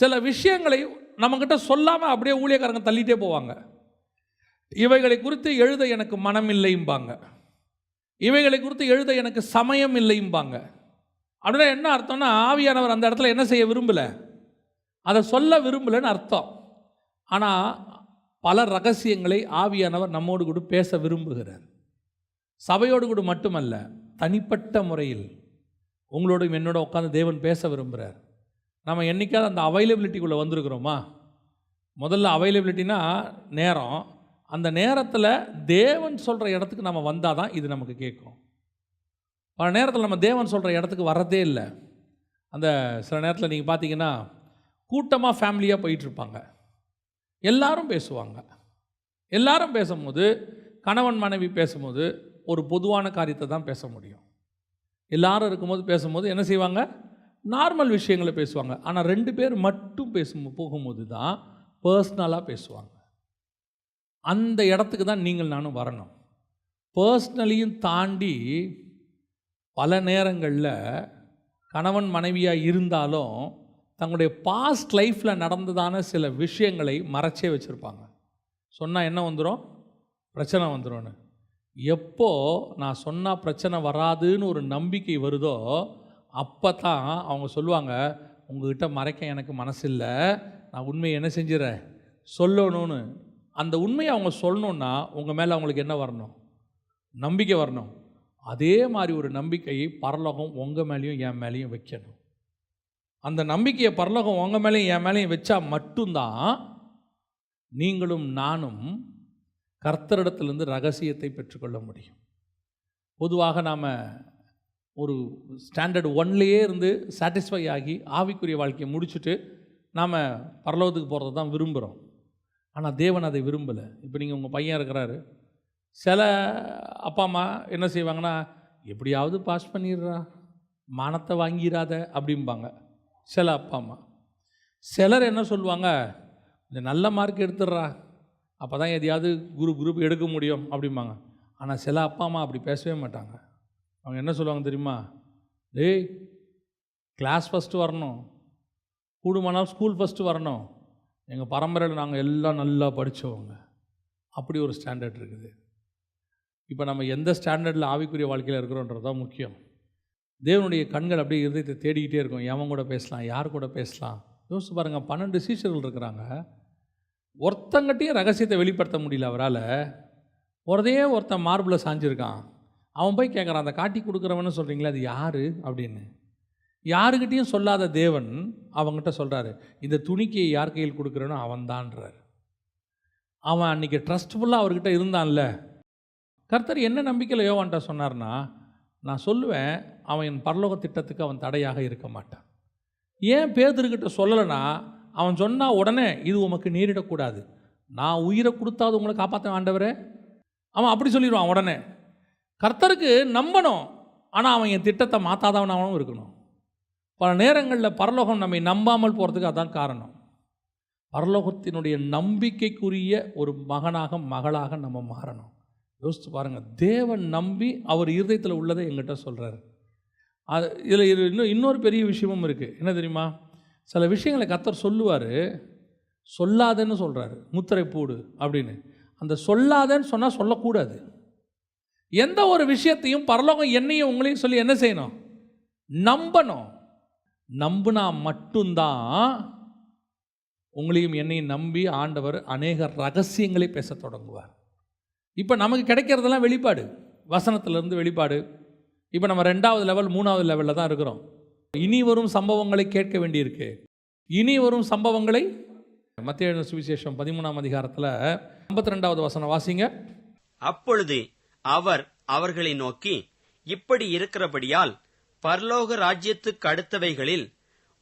சில விஷயங்களை நம்மக்கிட்ட சொல்லாமல் அப்படியே ஊழியக்காரங்க தள்ளிட்டே போவாங்க. இவைகளை குறித்து எழுத எனக்கு மனம் இல்லைம்பாங்க, இவைகளை குறித்து எழுத எனக்கு சமயம் இல்லைம்பாங்க. அப்படின்னா என்ன அர்த்தம்னா, ஆவியானவர் அந்த இடத்துல என்ன செய்ய விரும்பலை, அதை சொல்ல விரும்பலைன்னு அர்த்தம். ஆனால் பல ரகசியங்களை ஆவியானவர் நம்மோடு கூட பேச விரும்புகிறார். சபையோடு கூட மட்டுமல்ல, தனிப்பட்ட முறையில் உங்களோடும் என்னோட உட்காந்து தேவன் பேச விரும்புகிறார். நம்ம என்றைக்காவது அந்த அவைலபிலிட்டிக்குள்ளே வந்திருக்கிறோமா? முதல்ல அவைலபிலிட்டினா நேரம். அந்த நேரத்தில் தேவன் சொல்கிற இடத்துக்கு நம்ம வந்தால் தான் இது நமக்கு கேட்கும். பல நேரத்தில் நம்ம தேவன் சொல்கிற இடத்துக்கு வர்றதே இல்லை. அந்த சில நேரத்தில் நீங்கள் பார்த்தீங்கன்னா, கூட்டமாக ஃபேமிலியாக போயிட்டுருப்பாங்க, எல்லாரும் பேசுவாங்க. எல்லாரும் பேசும்போது, கணவன் மனைவி பேசும்போது ஒரு பொதுவான காரியத்தை தான் பேச முடியும். எல்லாரும் இருக்கும்போது பேசும்போது என்ன செய்வாங்க? நார்மல் விஷயங்களை பேசுவாங்க. ஆனால் 2 பேர் மட்டும் போகும்போது தான் பர்சனலாக பேசுவாங்க. அந்த இடத்துக்கு தான் நீங்கள் நானும் வரணும். பர்சனலையும் தாண்டி பல நேரங்களில் கணவன் மனைவியாக இருந்தாலும் தங்களுடைய பாஸ்ட் லைஃப்பில் நடந்ததான சில விஷயங்களை மறைச்சே வச்சுருப்பாங்க. சொன்னால் என்ன வந்துடும்? பிரச்சனை வந்துடும்னு. எப்போ நான் சொன்னால் பிரச்சனை வராதுன்னு ஒரு நம்பிக்கை வருதோ அப்போ தான் அவங்க சொல்லுவாங்க, உங்ககிட்ட மறைக்க எனக்கு மனசு இல்லை, நான் உண்மையை என்ன செஞ்சிடறேன் சொல்லணும்னு. அந்த உண்மையை அவங்க சொல்லணுன்னா உங்கள் மேலே அவங்களுக்கு என்ன வரணும்? நம்பிக்கை வரணும். அதே மாதிரி ஒரு நம்பிக்கையை பரலோகம் உங்கள் மேலேயும் என் மேலேயும் வைக்கணும். அந்த நம்பிக்கையை பரலோகம் உங்கள் மேலேயும் என் மேலேயும் வச்சா மட்டும்தான் நீங்களும் நானும் கர்த்தரிடத்திலிருந்து ரகசியத்தை பெற்றுக்கொள்ள முடியும். பொதுவாக நாம் ஒரு ஸ்டாண்டர்ட் 1லேயே இருந்து சாட்டிஸ்ஃபை ஆகி ஆவிக்குரிய வாழ்க்கையை முடிச்சுட்டு நாம் பரலோகத்துக்கு போகிறத தான் விரும்புகிறோம். ஆனால் தேவன் அதை விரும்பலை. இப்போ நீங்கள் உங்கள் பையன் இருக்கிறாரு, சில அப்பா அம்மா என்ன செய்வாங்கன்னா, எப்படியாவது பாஸ் பண்ணிடுறா, மானத்தை வாங்கிடாத அப்படிம்பாங்க சில அப்பா அம்மா. சிலர் என்ன சொல்லுவாங்க, இந்த நல்ல மார்க் எடுத்துடுறா, அப்போ தான் எதையாவது குரூப் எடுக்க முடியும் அப்படிம்பாங்க. ஆனால் சில அப்பா அம்மா அப்படி பேசவே மாட்டாங்க. அவங்க என்ன சொல்லுவாங்க தெரியுமா? டேய், கிளாஸ் ஃபஸ்ட்டு வரணும், கூடுமானால் ஸ்கூல் ஃபஸ்ட்டு வரணும், எங்கள் பரம்பரையில் நாங்கள் எல்லாம் நல்லா படித்தவங்க. அப்படி ஒரு ஸ்டாண்டர்ட் இருக்குது. இப்போ நம்ம எந்த ஸ்டாண்டர்டில் ஆவிக்குரிய வாழ்க்கையில் இருக்கிறோன்றது தான் முக்கியம். தேவனுடைய கண்கள் அப்படியே இருதயத்தை தேடிக்கிட்டே இருக்கும். எவன் கூட பேசலாம், யார் கூட பேசலாம். யோசிச்சு பாருங்கள், 12 சீஷர்கள் இருக்கிறாங்க. ஒருத்தங்கிட்டையும் ரகசியத்தை வெளிப்படுத்த முடியல அவரால். ஒருத்தன் மார்பில் சாஞ்சிருக்கான். அவன் போய் கேட்குறான், அந்த காட்டி கொடுக்குறவன்னு சொல்கிறீங்களே அது யார் அப்படின்னு. யாருக்கிட்டையும் சொல்லாத தேவன் அவங்ககிட்ட சொல்கிறாரு, இந்த துணிக்கையை யார் கையில் கொடுக்குறனோ அவன்தான்றார். அவன் அன்றைக்கி ட்ரஸ்ட்ஃபுல்லாக அவர்கிட்ட இருந்தான்ல. கர்த்தர் என்ன நம்பிக்கையில் யோவான்ட்ட சொன்னார்னா, நான் சொல்லுவேன் அவன் என் பரலோக திட்டத்துக்கு அவன் தடையாக இருக்க மாட்டான். ஏன் பேதுருக்கிட்ட சொல்லலைன்னா, அவன் சொன்னால் உடனே இது உமக்கு நேரிடக்கூடாது, நான் உயிரை கொடுத்தாவது உங்களை காப்பாற்ற ஆண்டவரே, அவன் அப்படி சொல்லிடுவான் உடனே. கர்த்தருக்கு நம்பணும், ஆனால் அவன் என் திட்டத்தை மாற்றாதவனாகவும் இருக்கணும். பல நேரங்களில் பரலோகம் நம்மை நம்பாமல் போகிறதுக்கு அதான் காரணம். பரலோகத்தினுடைய நம்பிக்கைக்குரிய ஒரு மகனாக மகளாக நம்ம மாறணும். யோசித்து பாருங்கள், தேவன் நம்பி அவர் இருதயத்தில் உள்ளதை எங்கிட்ட சொல்கிறார். அது இதில் இன்னொரு பெரிய விஷயமும் இருக்குது. என்ன தெரியுமா? சில விஷயங்களை கர்த்தர் சொல்லுவார், சொல்லாதேன்னு சொல்கிறாரு, முத்திரை போடு அப்படின்னு. அந்த சொல்லாதேன்னு சொன்னால் சொல்லக்கூடாது. எந்த ஒரு விஷயத்தையும் பரலோகம் என்னையும் உங்களையும் சொல்லி என்ன செய்யணும்? நம்பணும். நம்பினா மட்டும்தான் உங்களையும் என்னையும் நம்பி ஆண்டவர் அநேக ரகசியங்களை பேச தொடங்குவார். இப்போ நமக்கு கிடைக்கிறதெல்லாம் வெளிப்பாடு, வசனத்திலிருந்து வெளிப்பாடு. இப்போ நம்ம 2வது லெவல் 3வது லெவலில் தான் இருக்கிறோம். இனி வரும் சம்பவங்களை கேட்க வேண்டியிருக்கு. இனி வரும் சம்பவங்களை மத்தேயு எழுதின சுவிசேஷம் 13ஆம் அதிகாரத்தில் 52வது வசனம் வாசிங்க. அப்பொழுது அவர் அவர்களை நோக்கி, இப்படி இருக்கிறபடியால் பரலோக ராஜ்யத்துக்கு அடுத்தவைகளில்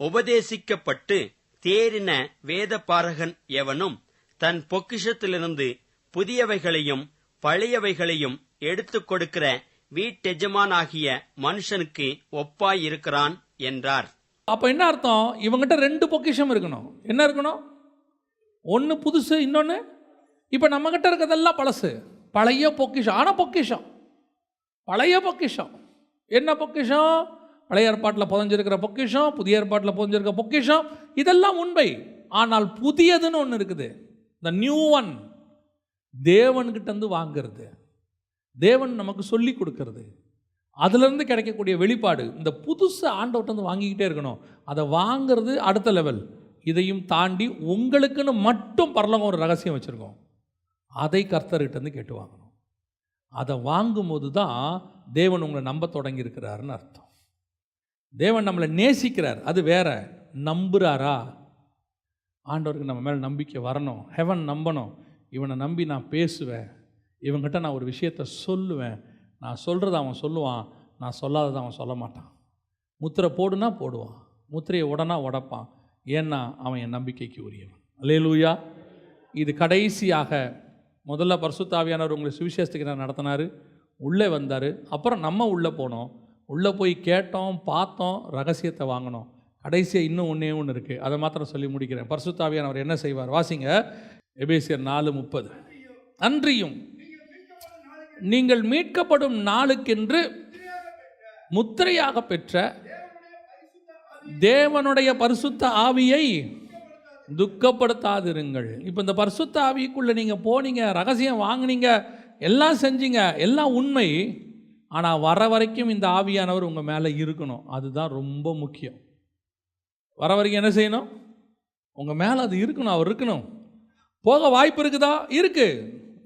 உபதேசிக்கப்பட்டு தேறின வேத பாரகன் எவனும் தன் பொக்கிஷத்திலிருந்து புதியவைகளையும் பழையவைகளையும் எடுத்துக் கொடுக்கிற வீட்டெஜமானாகிய மனுஷனுக்கு ஒப்பாயிருக்கிறான் என்றார். அப்போ என்ன அர்த்தம்? இவங்கிட்ட 2 பொக்கிஷம் இருக்கணும். என்ன இருக்கணும்? ஒன்று புதுசு, இன்னொன்று இப்போ நம்மகிட்ட இருக்கிறதெல்லாம் பழசு, பழைய பொக்கிஷம். ஆனால் பொக்கிஷம், பழைய பொக்கிஷம். என்ன பொக்கிஷம்? பழைய ஏற்பாட்டில் புதஞ்சிருக்கிற பொக்கிஷம், புதிய ஏற்பாட்டில் புதஞ்சிருக்கிற பொக்கிஷம், இதெல்லாம் உண்மை. ஆனால் புதியதுன்னு ஒன்று இருக்குது, த நியூ ஒன். தேவன்கிட்டேருந்து வாங்கிறது, தேவன் நமக்கு சொல்லி கொடுக்கறது, அதிலிருந்து கிடைக்கக்கூடிய வெளிப்பாடு. இந்த புதுசு ஆண்டவர்கிட்ட வாங்கிக்கிட்டே இருக்கணும். அதை வாங்கிறது அடுத்த லெவல். இதையும் தாண்டி உங்களுக்குன்னு மட்டும் பரலோகம் ஒரு ரகசியம் வச்சுருக்கோம், அதை கர்த்தர்கிட்டேருந்து கேட்டு வாங்கணும். அதை வாங்கும்போது தான் தேவன் உங்களை நம்ப தொடங்கி இருக்கிறாருன்னு அர்த்தம். தேவன் நம்மளை நேசிக்கிறார், அது வேற. நம்புகிறாரா? ஆண்டவருக்கு நம்ம மேலே நம்பிக்கை வரணும், ஹெவன் நம்பணும். இவனை நம்பி நான் பேசுவேன், இவங்கிட்ட நான் ஒரு விஷயத்தை சொல்லுவேன், நான் சொல்கிறத அவன் சொல்லுவான், நான் சொல்லாததை அவன் சொல்ல மாட்டான். முத்திரை போடுனா போடுவான், முத்திரையை உடனா உடைப்பான். ஏன்னா அவன் என் நம்பிக்கைக்கு உரியவன். அல்லேலூயா. இது கடைசியாக முதல்ல பரிசுத்த ஆவியானவர் உங்களை சுவிசேஷத்துக்கு நான் நடத்தினார், உள்ளே வந்தார். அப்புறம் நம்ம உள்ளே போனோம், உள்ளே போய் கேட்டோம், பார்த்தோம், ரகசியத்தை வாங்கினோம். கடைசியாக இன்னும் ஒன்று இருக்குது, அதை மாத்திரம் சொல்லி முடிக்கிறேன். பரிசுத்த ஆவியானவர் என்ன செய்வார்? வாசிங்க, எபேசியர் 4:30. அன்றியும் நீங்கள் மீட்கப்படும் நாளுக்கென்று முத்திரையாக பெற்ற தேவனுடைய பரிசுத்த ஆவியை துக்கப்படுத்தாதிருங்கள். இப்போ இந்த பரிசுத்த ஆவிக்குள்ளே நீங்கள் போனீங்க, ரகசியம் வாங்கினீங்க, எல்லாம் செஞ்சீங்க, எல்லாம் உண்மை. ஆனால் வர வரைக்கும் இந்த ஆவியானவர் உங்கள் மேலே இருக்கணும். அதுதான் ரொம்ப முக்கியம். வர வரைக்கும் என்ன செய்யணும்? உங்கள் மேலே அது இருக்கணும், அவர் இருக்கணும். போக வாய்ப்பு இருக்குதா? இருக்கு.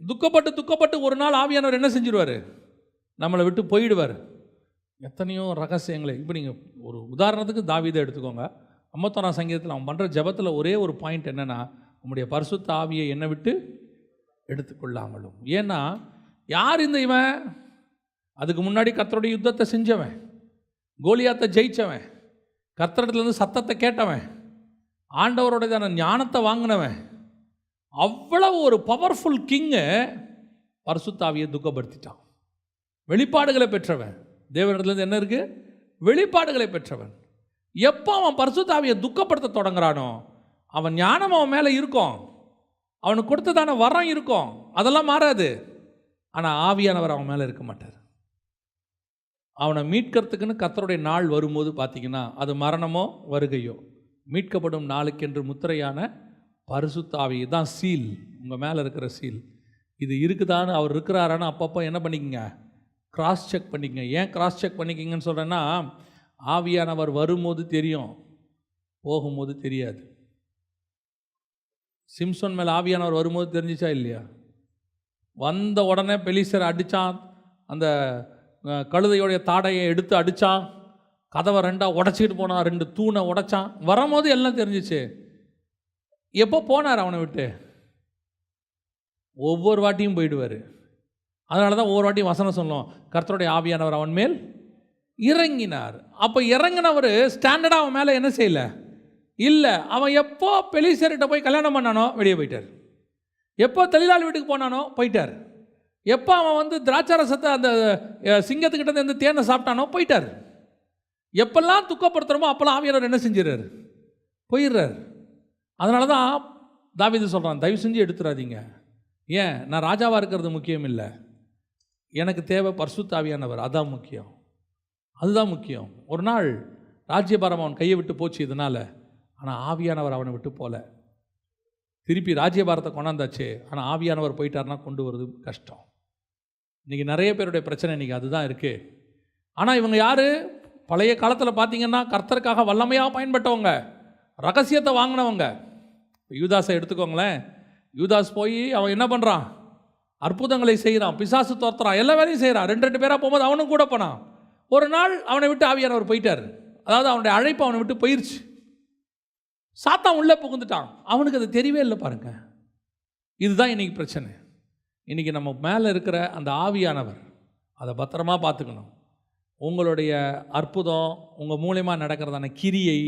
துக்கப்பட்டு ஒரு நாள் ஆவியானவர் என்ன செஞ்சிருவார்? நம்மளை விட்டு போயிடுவார். எத்தனையோ ரகசியங்களை. இப்போ நீங்கள் ஒரு உதாரணத்துக்கு தாவீதை எடுத்துக்கோங்க. 51ஆம் சங்கீதத்தில் அவன் பண்ணுற ஜெபத்தில் ஒரே ஒரு பாயிண்ட் என்னென்னா, உம்முடைய பரிசுத்த ஆவியை என்னை விட்டு எடுத்துக்கொள்ளாமலும். ஏன்னா யார் இந்த இவன்? அதுக்கு முன்னாடி கர்த்தருடைய யுத்தத்தை செஞ்சவன், கோலியாத்தை ஜெயிச்சவன், கர்த்தரிடத்துலேருந்து சத்தத்தை கேட்டவன், ஆண்டவரோட ஞானத்தை வாங்கினவன், அவ்வளவு ஒரு பவர்ஃபுல் கிங்கு பரிசுத்த ஆவியை துக்கப்படுத்திட்டான். வெளிப்பாடுகளை பெற்றவன், தேவனிடத்துலேருந்து என்ன இருக்குது? வெளிப்பாடுகளை பெற்றவன். எப்போ அவன் பரிசுத்த ஆவியை துக்கப்படுத்த தொடங்குறானோ, அவன் ஞானம் அவன் மேலே இருக்கும், அவனுக்கு கொடுத்ததான வரம் இருக்கும், அதெல்லாம் மாறாது. ஆனால் ஆவியானவர் அவன் மேலே இருக்க மாட்டார். அவனை மீட்கிறதுக்குன்னு கர்த்தருடைய நாள் வரும்போது பார்த்தீங்கன்னா, அது மரணமோ வருகையோ, மீட்கப்படும் நாளுக்கென்று முத்திரையான பரிசுத்த ஆவி தான் சீல், உங்கள் மேலே இருக்கிற சீல். இது இருக்குதான்னு, அவர் இருக்கிறாரான்னு அப்பப்போ என்ன பண்ணிக்கங்க? கிராஸ் செக் பண்ணிக்கங்க. ஏன் கிராஸ் செக் பண்ணிக்கிங்கன்னு சொல்கிறேன்னா, ஆவியானவர் வரும்போது தெரியும், போகும்போது தெரியாது. சிம்சோன் மேலே ஆவியானவர் வரும்போது தெரிஞ்சிச்சா இல்லையா? வந்த உடனே பெலிஸ்தரை அடித்தான், அந்த கழுதையோடைய தாடையை எடுத்து அடித்தான், கதவை ரெண்டாக உடச்சிக்கிட்டு போனான், 2 தூணை உடைச்சான். வரும்போது எல்லாம் தெரிஞ்சிச்சு. எப்போ போனார் அவனை விட்டு? ஒவ்வொரு வாட்டியும் போயிடுவார். அதனால தான் ஒவ்வொரு வாட்டியும் வசனம் சொல்லும், கர்த்தருடைய ஆவியானவர் அவன் மேல் இறங்கினார். அப்போ இறங்கினவர் ஸ்டாண்டர்டாக அவன் மேலே என்ன செய்யலை? இல்லை. அவன் எப்போ பெலிஸ்தர்கிட்ட போய் கல்யாணம் பண்ணானோ வெளியே போயிட்டார். எப்போ தெளிலாள் வீட்டுக்கு போனானோ போயிட்டார். எப்போ அவன் திராட்சரசத்தை அந்த சிங்கத்துக்கிட்ட இருந்து தேனை சாப்பிட்டானோ போயிட்டார். எப்பெல்லாம் துக்கப்படுத்துகிறோமோ அப்போல்லாம் ஆவியானவர் என்ன செஞ்சிடறாரு? போயிடுறார். அதனால தான் தாவீது சொல்கிறான், தயவு செஞ்சு எடுத்துடாதீங்க. ஏன்? நான் ராஜாவாக இருக்கிறது முக்கியம் இல்லை, எனக்கு தேவை பரிசுத்த ஆவியானவர், அதான் முக்கியம், அதுதான் முக்கியம். ஒரு நாள் ராஜ்யபாரம் அவன் கையை விட்டு போச்சு இதனால், ஆனால் ஆவியானவர் அவனை விட்டு போகல. திருப்பி ராஜ்யபாரத்தை கொண்டாந்தாச்சு, ஆனால் ஆவியானவர் போயிட்டார்னா கொண்டு வருது கஷ்டம். இன்றைக்கி நிறைய பேருடைய பிரச்சனை இன்றைக்கி அதுதான் இருக்குது. ஆனால் இவங்க யார்? பழைய காலத்தில் பார்த்தீங்கன்னா கர்த்தருக்காக வல்லமையாக பயன்பட்டவங்க, ரகசியத்தை வாங்கினவங்க. யூதாஸை எடுத்துக்கோங்களேன். யூதாஸ் போய் அவன் என்ன பண்ணுறான்? அற்புதங்களை செய்கிறான், பிசாசு துரத்துறான், எல்லா வேலையும் செய்கிறான். 2 பேராக போகும்போது அவனும் கூட போனான். ஒரு நாள் அவனை விட்டு ஆவியானவர் போயிட்டார். அதாவது அவனுடைய அழைப்பு அவனை விட்டு போயிடுச்சு. சாத்தான் உள்ளே புகுந்துட்டான். அவனுக்கு அது தெரியவே இல்லை பாருங்க. இதுதான் இன்றைக்கி பிரச்சனை. இன்றைக்கி நம்ம மேலே இருக்கிற அந்த ஆவியானவர், அதை பத்திரமா பார்த்துக்கணும். உங்களுடைய அற்புதம், உங்கள் மூலமாக நடக்கிறதான கிரியை,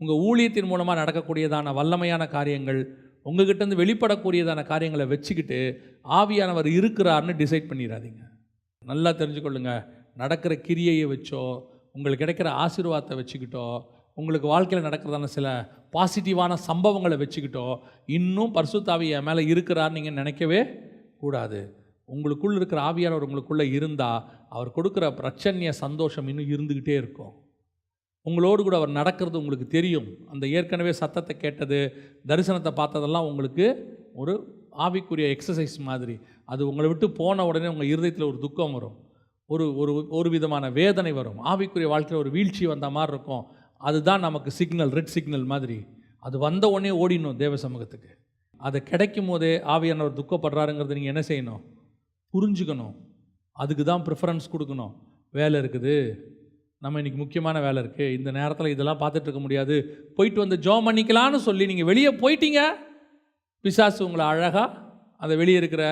உங்கள் ஊழியத்தின் மூலமாக நடக்கக்கூடியதான வல்லமையான காரியங்கள், உங்ககிட்டேருந்து வெளிப்படக்கூடியதான காரியங்களை வச்சுக்கிட்டு ஆவியானவர் இருக்கிறார்னு டிசைட் பண்ணிடாதீங்க. நல்லா தெரிஞ்சுக்கொள்ளுங்க. நடக்கிற கிரியையை வச்சோ, உங்களுக்கு கிடைக்கிற ஆசீர்வாதத்தை வச்சுக்கிட்டோ, உங்களுக்கு வாழ்க்கையில் நடக்கிறதான சில பாசிட்டிவான சம்பவங்களை வச்சுக்கிட்டோ இன்னும் பரிசுத்த ஆவி என் மேலே இருக்கிறார் நீங்கள் நினைக்கவே கூடாது. உங்களுக்குள்ள இருக்கிற ஆவியானவர் உங்களுக்குள்ளே இருந்தால் அவர் கொடுக்குற பிரச்சனைய சந்தோஷம் இன்னும் இருந்துக்கிட்டே இருக்கும். உங்களோடு கூட அவர் நடக்கிறது உங்களுக்கு தெரியும். அந்த ஏற்கனவே சத்தத்தை கேட்டது, தரிசனத்தை பார்த்ததெல்லாம் உங்களுக்கு ஒரு ஆவிக்குரிய எக்ஸசைஸ் மாதிரி. அது உங்களை விட்டு போன உடனே உங்கள் இருதயத்தில் ஒரு துக்கம் வரும், ஒரு விதமான வேதனை வரும், ஆவிக்குரிய வாழ்க்கையில் ஒரு வீழ்ச்சி வந்த மாதிரி இருக்கும். அதுதான் நமக்கு சிக்னல், ரெட் சிக்னல் மாதிரி. அது வந்த உடனே ஓடிடணும் தேவ சமூகத்துக்கு. அதை கிடைக்கும் போதே ஆவியானவர் துக்கப்படுறாருங்கிறது நீங்கள் என்ன செய்யணும்? புரிஞ்சுக்கணும். அதுக்கு தான் ப்ரிஃபரன்ஸ் கொடுக்கணும். வேலை இருக்குது, நம்ம இன்றைக்கி முக்கியமான வேலை இருக்குது, இந்த நேரத்தில் இதெல்லாம் பார்த்துட்டு இருக்க முடியாது, போயிட்டு வந்து ஜோம் பண்ணிக்கலான்னு சொல்லி நீங்கள் வெளியே போயிட்டீங்க, பிசாசு உங்களை அழகாக அந்த வெளியே இருக்கிற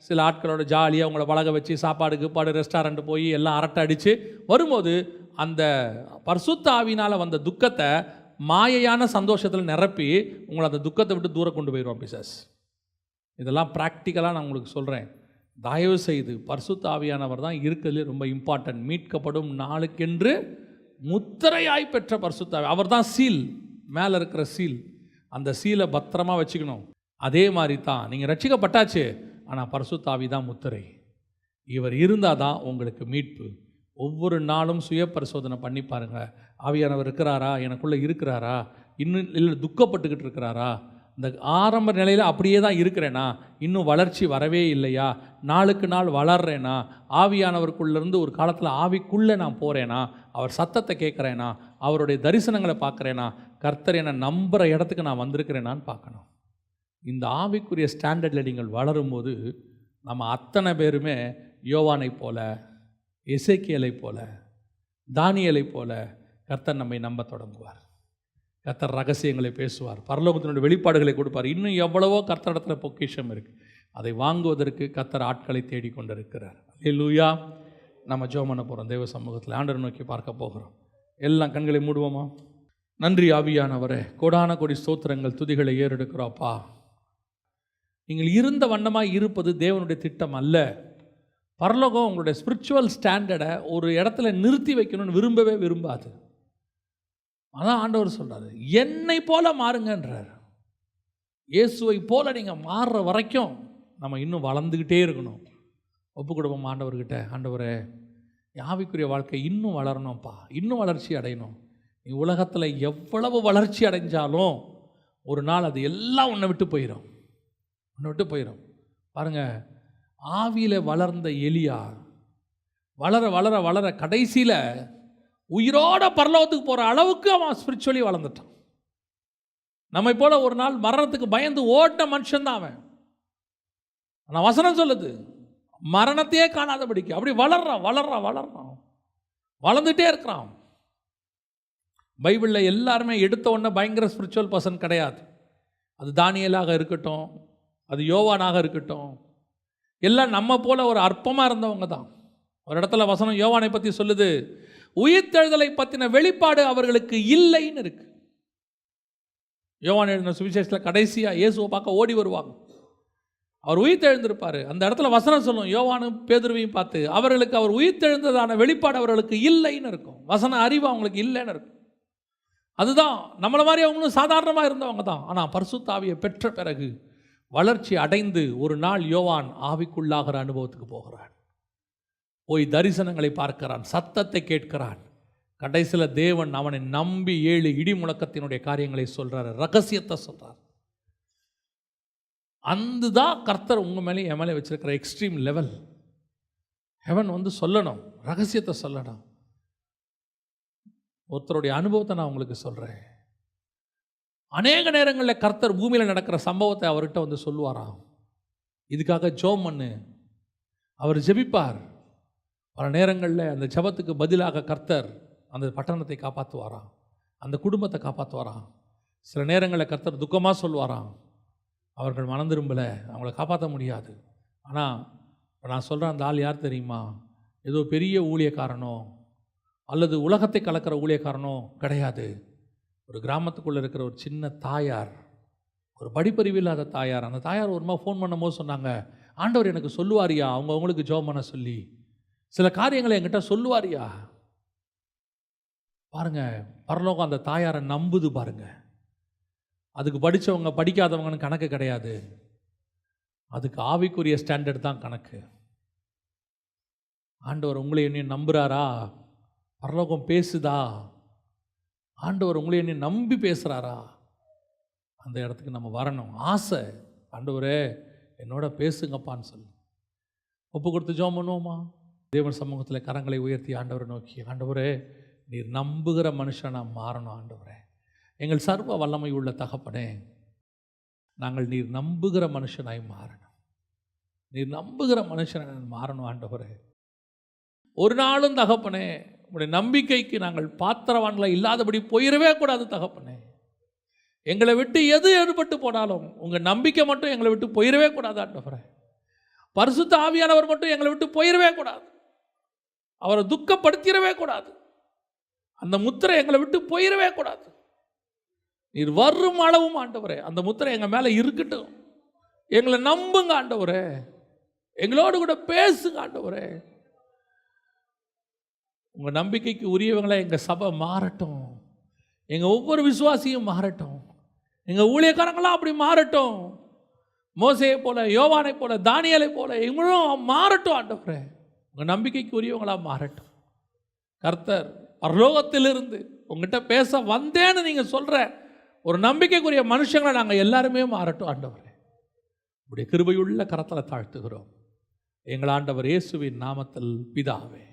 சில ஆட்களோட ஜாலியாக உங்களை பழக வச்சு சாப்பாடு ரெஸ்டாரண்ட் போய் எல்லாம் அரட்டை அடித்து வரும்போது அந்த பரிசுத்த ஆவினால் வந்த துக்கத்தை மாயையான சந்தோஷத்தில் நிரப்பி உங்களை அந்த துக்கத்தை விட்டு தூரம் கொண்டு போயிடுவோம் பிசாஸ். இதெல்லாம் ப்ராக்டிக்கலாக நான் உங்களுக்கு சொல்கிறேன். தயவு செய்து பரிசுத்த ஆவியானவர் தான் இருக்கிறதுலே ரொம்ப இம்பார்ட்டன்ட். மீட்கப்படும் நாளுக்கென்று முத்திரையாய் பெற்ற பரிசுத்த ஆவி. அவர் தான் சீல், மேலே இருக்கிற சீல். அந்த சீலை பத்திரமா வச்சுக்கணும். அதே மாதிரி தான் நீங்கள் ரட்சிக்கப்பட்டாச்சு, ஆனால் பரிசுத்த ஆவி தான் முத்திரை. இவர் இருந்தால் தான் உங்களுக்கு மீட்பு. ஒவ்வொரு நாளும் சுய பரிசோதனை பண்ணி பாருங்கள். ஆவியானவர் இருக்கிறாரா, எனக்குள்ளே இருக்கிறாரா, இன்னும் இல்லை துக்கப்பட்டுக்கிட்டு இருக்கிறாரா, இந்த ஆரம்ப நிலையில் அப்படியே தான் இருக்கிறேனா, இன்னும் வளர்ச்சி வரவே இல்லையா, நாளுக்கு நாள் வளர்றேனா, ஆவியானவருக்குள்ளேருந்து ஒரு காலத்தில் ஆவிக்குள்ளே நான் போகிறேனா, அவர் சத்தத்தை கேட்குறேனா, அவருடைய தரிசனங்களை பார்க்குறேனா, கர்த்தர் என்னை நம்புகிற இடத்துக்கு நான் வந்திருக்கிறேனான்னு பார்க்கணும். இந்த ஆவிக்குரிய ஸ்டாண்டர்டில் நீங்கள் வளரும்போது நம்ம அத்தனை பேருமே யோவானை போல, எசேக்கியேலை போல, தானியேலை போல கர்த்தர் நம்மை நம்ப தொடங்குவார். கர்த்தர் ரகசியங்களை பேசுவார், பரலோகத்தினுடைய வெளிப்பாடுகளை கொடுப்பார். இன்னும் எவ்வளவோ கர்த்தரிடத்தில் பொக்கிஷம் இருக்குது. அதை வாங்குவதற்கு கர்த்தர் ஆட்களை தேடிக்கொண்டிருக்கிறார். அல்லேலூயா. நம்ம ஜெபம் பண்ண போகிறோம். தேவ சமூகத்தில் ஆண்டவரை நோக்கி பார்க்க போகிறோம். எல்லாம் கண்களை மூடுவோமா? நன்றி ஆவியானவரே, கோடான கோடி ஸ்தோத்திரங்கள், துதிகளை ஏறெடுக்கிறோப்பா. நீங்கள் இருந்த வண்ணமாக இருப்பது தேவனுடைய திட்டம் அல்ல. பரலோகம் உங்களுடைய ஸ்பிரிச்சுவல் ஸ்டாண்டர்டை ஒரு இடத்துல நிறுத்தி வைக்கணும்னு விரும்பவே விரும்பாது. அதான் ஆண்டவர் சொல்கிறார், என்னை போல மாறுங்கன்றார். இயேசுவை போல நீங்கள் மாறுற வரைக்கும் நம்ம இன்னும் வளர்ந்துக்கிட்டே இருக்கணும். ஒப்பு கொடுப்போம் ஆண்டவர்கிட்ட. ஆண்டவரே, ஆவிக்குரிய வாழ்க்கை இன்னும் வளரணும்ப்பா, இன்னும் வளர்ச்சி அடையணும். நீ உலகத்தில் எவ்வளவு வளர்ச்சி அடைஞ்சாலும் ஒரு நாள் அது எல்லாம் உன்னை விட்டு போயிடும், உன்னை விட்டு போயிடும். பாருங்கள், ஆவியில் வளர்ந்த எலியா வளர வளர வளர கடைசியில் உயிரோட பரலோகத்துக்கு போகிற அளவுக்கு அவன் ஸ்பிரிச்சுவலி வளர்ந்துட்டான். நம்மை போல ஒரு நாள் மரணத்துக்கு பயந்து ஓட்ட மனுஷன்தான் அவன். ஆனால் வசனம் சொல்லுது, மரணத்தையே காணாதபடிக்கு அப்படி வளர்றான் வளர்றான் வளர்றான், வளர்ந்துட்டே இருக்கிறான். பைபிளில் எல்லாருமே எடுத்த உடனே பயங்கர ஸ்பிரிச்சுவல் பர்சன் கிடையாது. அது தானியேலாக இருக்கட்டும், அது யோவானாக இருக்கட்டும், எல்லாம் நம்ம போல ஒரு அற்பமாக இருந்தவங்க தான். ஒரு இடத்துல வசனம் யோவானை பற்றி சொல்லுது, உயிர்த்தெழுதலை பற்றின வெளிப்பாடு அவர்களுக்கு இல்லைன்னு இருக்கு. யோவான் எழுதின சுவிசேஷத்தில் கடைசியாக இயேசுவை பார்க்க ஓடி வருவாங்க. அவர் உயிர்த்தெழுந்திருப்பார். அந்த இடத்துல வசனம் சொல்லும், யோவானும் பேதுருவையும் பார்த்து, அவர்களுக்கு அவர் உயிர்த்தெழுந்ததான வெளிப்பாடு அவர்களுக்கு இல்லைன்னு இருக்கும். வசன அறிவு அவங்களுக்கு இல்லைன்னு இருக்கும். அதுதான் நம்மளை மாதிரி அவங்களும் சாதாரணமாக இருந்தவங்க தான். ஆனால் பரிசுத்த ஆவியை பெற்ற பிறகு வளர்ச்சி அடைந்து ஒரு நாள் யோவான் ஆவிக்குள்ளாகிற அனுபவத்துக்கு போகிறான். போய் தரிசனங்களை பார்க்கிறான், சத்தத்தை கேட்கிறான். கடைசியில் தேவன் அவனை நம்பி 7 இடி முழக்கத்தினுடைய காரியங்களை சொல்கிறார், ரகசியத்தை சொல்கிறார். அதுதான் கர்த்தர் உங்கள் மேலே என் மேலே வச்சிருக்கிற எக்ஸ்ட்ரீம் லெவல். ஹெவன் வந்து சொல்லணும், ரகசியத்தை சொல்லணும். ஒருத்தருடைய அனுபவத்தை நான் உங்களுக்கு சொல்கிறேன். அநேக நேரங்களில் கர்த்தர் பூமியில் நடக்கிற சம்பவத்தை அவர்கிட்ட வந்து சொல்லுவாராம். இதுக்காக ஜெபம் பண்ணு. அவர் ஜெபிப்பார். பல நேரங்களில் அந்த ஜெபத்துக்கு பதிலாக கர்த்தர் அந்த பட்டணத்தை காப்பாற்றுவாராம், அந்த குடும்பத்தை காப்பாற்றுவாராம். சில நேரங்களில் கர்த்தர் துக்கமாக சொல்லுவாராம், அவர்கள் மனம் திரும்பலை, அவங்கள காப்பாற்ற முடியாது. ஆனால் நான் சொல்கிறேன், அந்த ஆள் யார் தெரியுமா? ஏதோ பெரிய ஊழியக்காரனோ அல்லது உலகத்தை கலக்கிற ஊழியக்காரனோ கிடையாது. ஒரு கிராமத்துக்குள்ளே இருக்கிற ஒரு சின்ன தாயார், ஒரு படிப்பறிவு இல்லாத தாயார். அந்த தாயார் ஒரு மாதிரி ஃபோன் பண்ணும்போது சொன்னாங்க, ஆண்டவர் எனக்கு சொல்லுவாரியா, அவங்களுக்கு ஜெபம் பண்ண சொல்லி சில காரியங்களை என்கிட்ட சொல்லுவாரியா. பாருங்க, பரலோகம் அந்த தாயாரை நம்புது. பாருங்க, அதுக்கு படித்தவங்க படிக்காதவங்கன்னு கணக்கு கிடையாது. அதுக்கு ஆவிக்குரிய ஸ்டாண்டர்ட் தான் கணக்கு. ஆண்டவர் உங்களை என்னையும் நம்புகிறாரா? பரலோகம் பேசுதா? ஆண்டவர் உங்களை என்னை நம்பி பேசுகிறாரா? அந்த இடத்துக்கு நம்ம வரணும். ஆசை, ஆண்டவரே என்னோட பேசுங்கப்பான்னு சொல்லு. ஒப்பு கொடுத்து ஜெபம் பண்ணுவோமா? தேவன் சமூகத்தில் கரங்களை உயர்த்தி ஆண்டவரை நோக்கி, ஆண்டவரே நீர் நம்புகிற மனுஷனாக மாறணும். ஆண்டவரே, எங்கள் சர்வ வல்லமை உள்ள தகப்பனே, நாங்கள் நீர் நம்புகிற மனுஷனாய் மாறணும். நீர் நம்புகிற மனுஷனாய் மாறணும். ஆண்டவரே, ஒரு நாளும் தகப்பனே உங்களுடைய நம்பிக்கைக்கு நாங்கள் பாத்திரவான்களை இல்லாதபடி போயிடவே கூடாது. தகப்பனே, எங்களை விட்டு எது எடுபட்டு போனாலும் உங்கள் நம்பிக்கை மட்டும் எங்களை விட்டு போயிடவே கூடாது. ஆண்டவரே, பரிசுத்த ஆவியானவர் மட்டும் எங்களை விட்டு போயிடவே கூடாது. அவரை துக்கப்படுத்திடவே கூடாது. அந்த முத்திரை எங்களை விட்டு போயிடவே கூடாது. நீர் வரும் அளவும் ஆண்டவரே அந்த முத்திரை எங்கள் மேலே இருக்கட்டும். எங்களை நம்புங்க ஆண்டவரே, எங்களோடு கூட பேசுங்க ஆண்டவரே. உங்கள் நம்பிக்கைக்கு உரியவங்களை எங்கள் சபை மாறட்டும், எங்கள் ஒவ்வொரு விசுவாசியும் மாறட்டும், எங்கள் ஊழியக்காரங்களாம் அப்படி மாறட்டும். மோசேயை போல, யோவானை போல, தானியேலை போல இவங்களும் மாறட்டும் ஆண்டவரே. உங்கள் நம்பிக்கைக்கு உரியவங்களாக மாறட்டும். கர்த்தர் பரலோகத்திலிருந்து உங்ககிட்ட பேச வந்தேன்னு நீங்கள் சொல்கிற ஒரு நம்பிக்கைக்குரிய மனுஷங்களை நாங்கள் எல்லாருமே மாறட்டும் ஆண்டவரே. உடைய கிருபையுள்ள கரத்தில் தாழ்த்துகிறோம் எங்கள் ஆண்டவர் இயேசுவின் நாமத்தில் பிதாவே.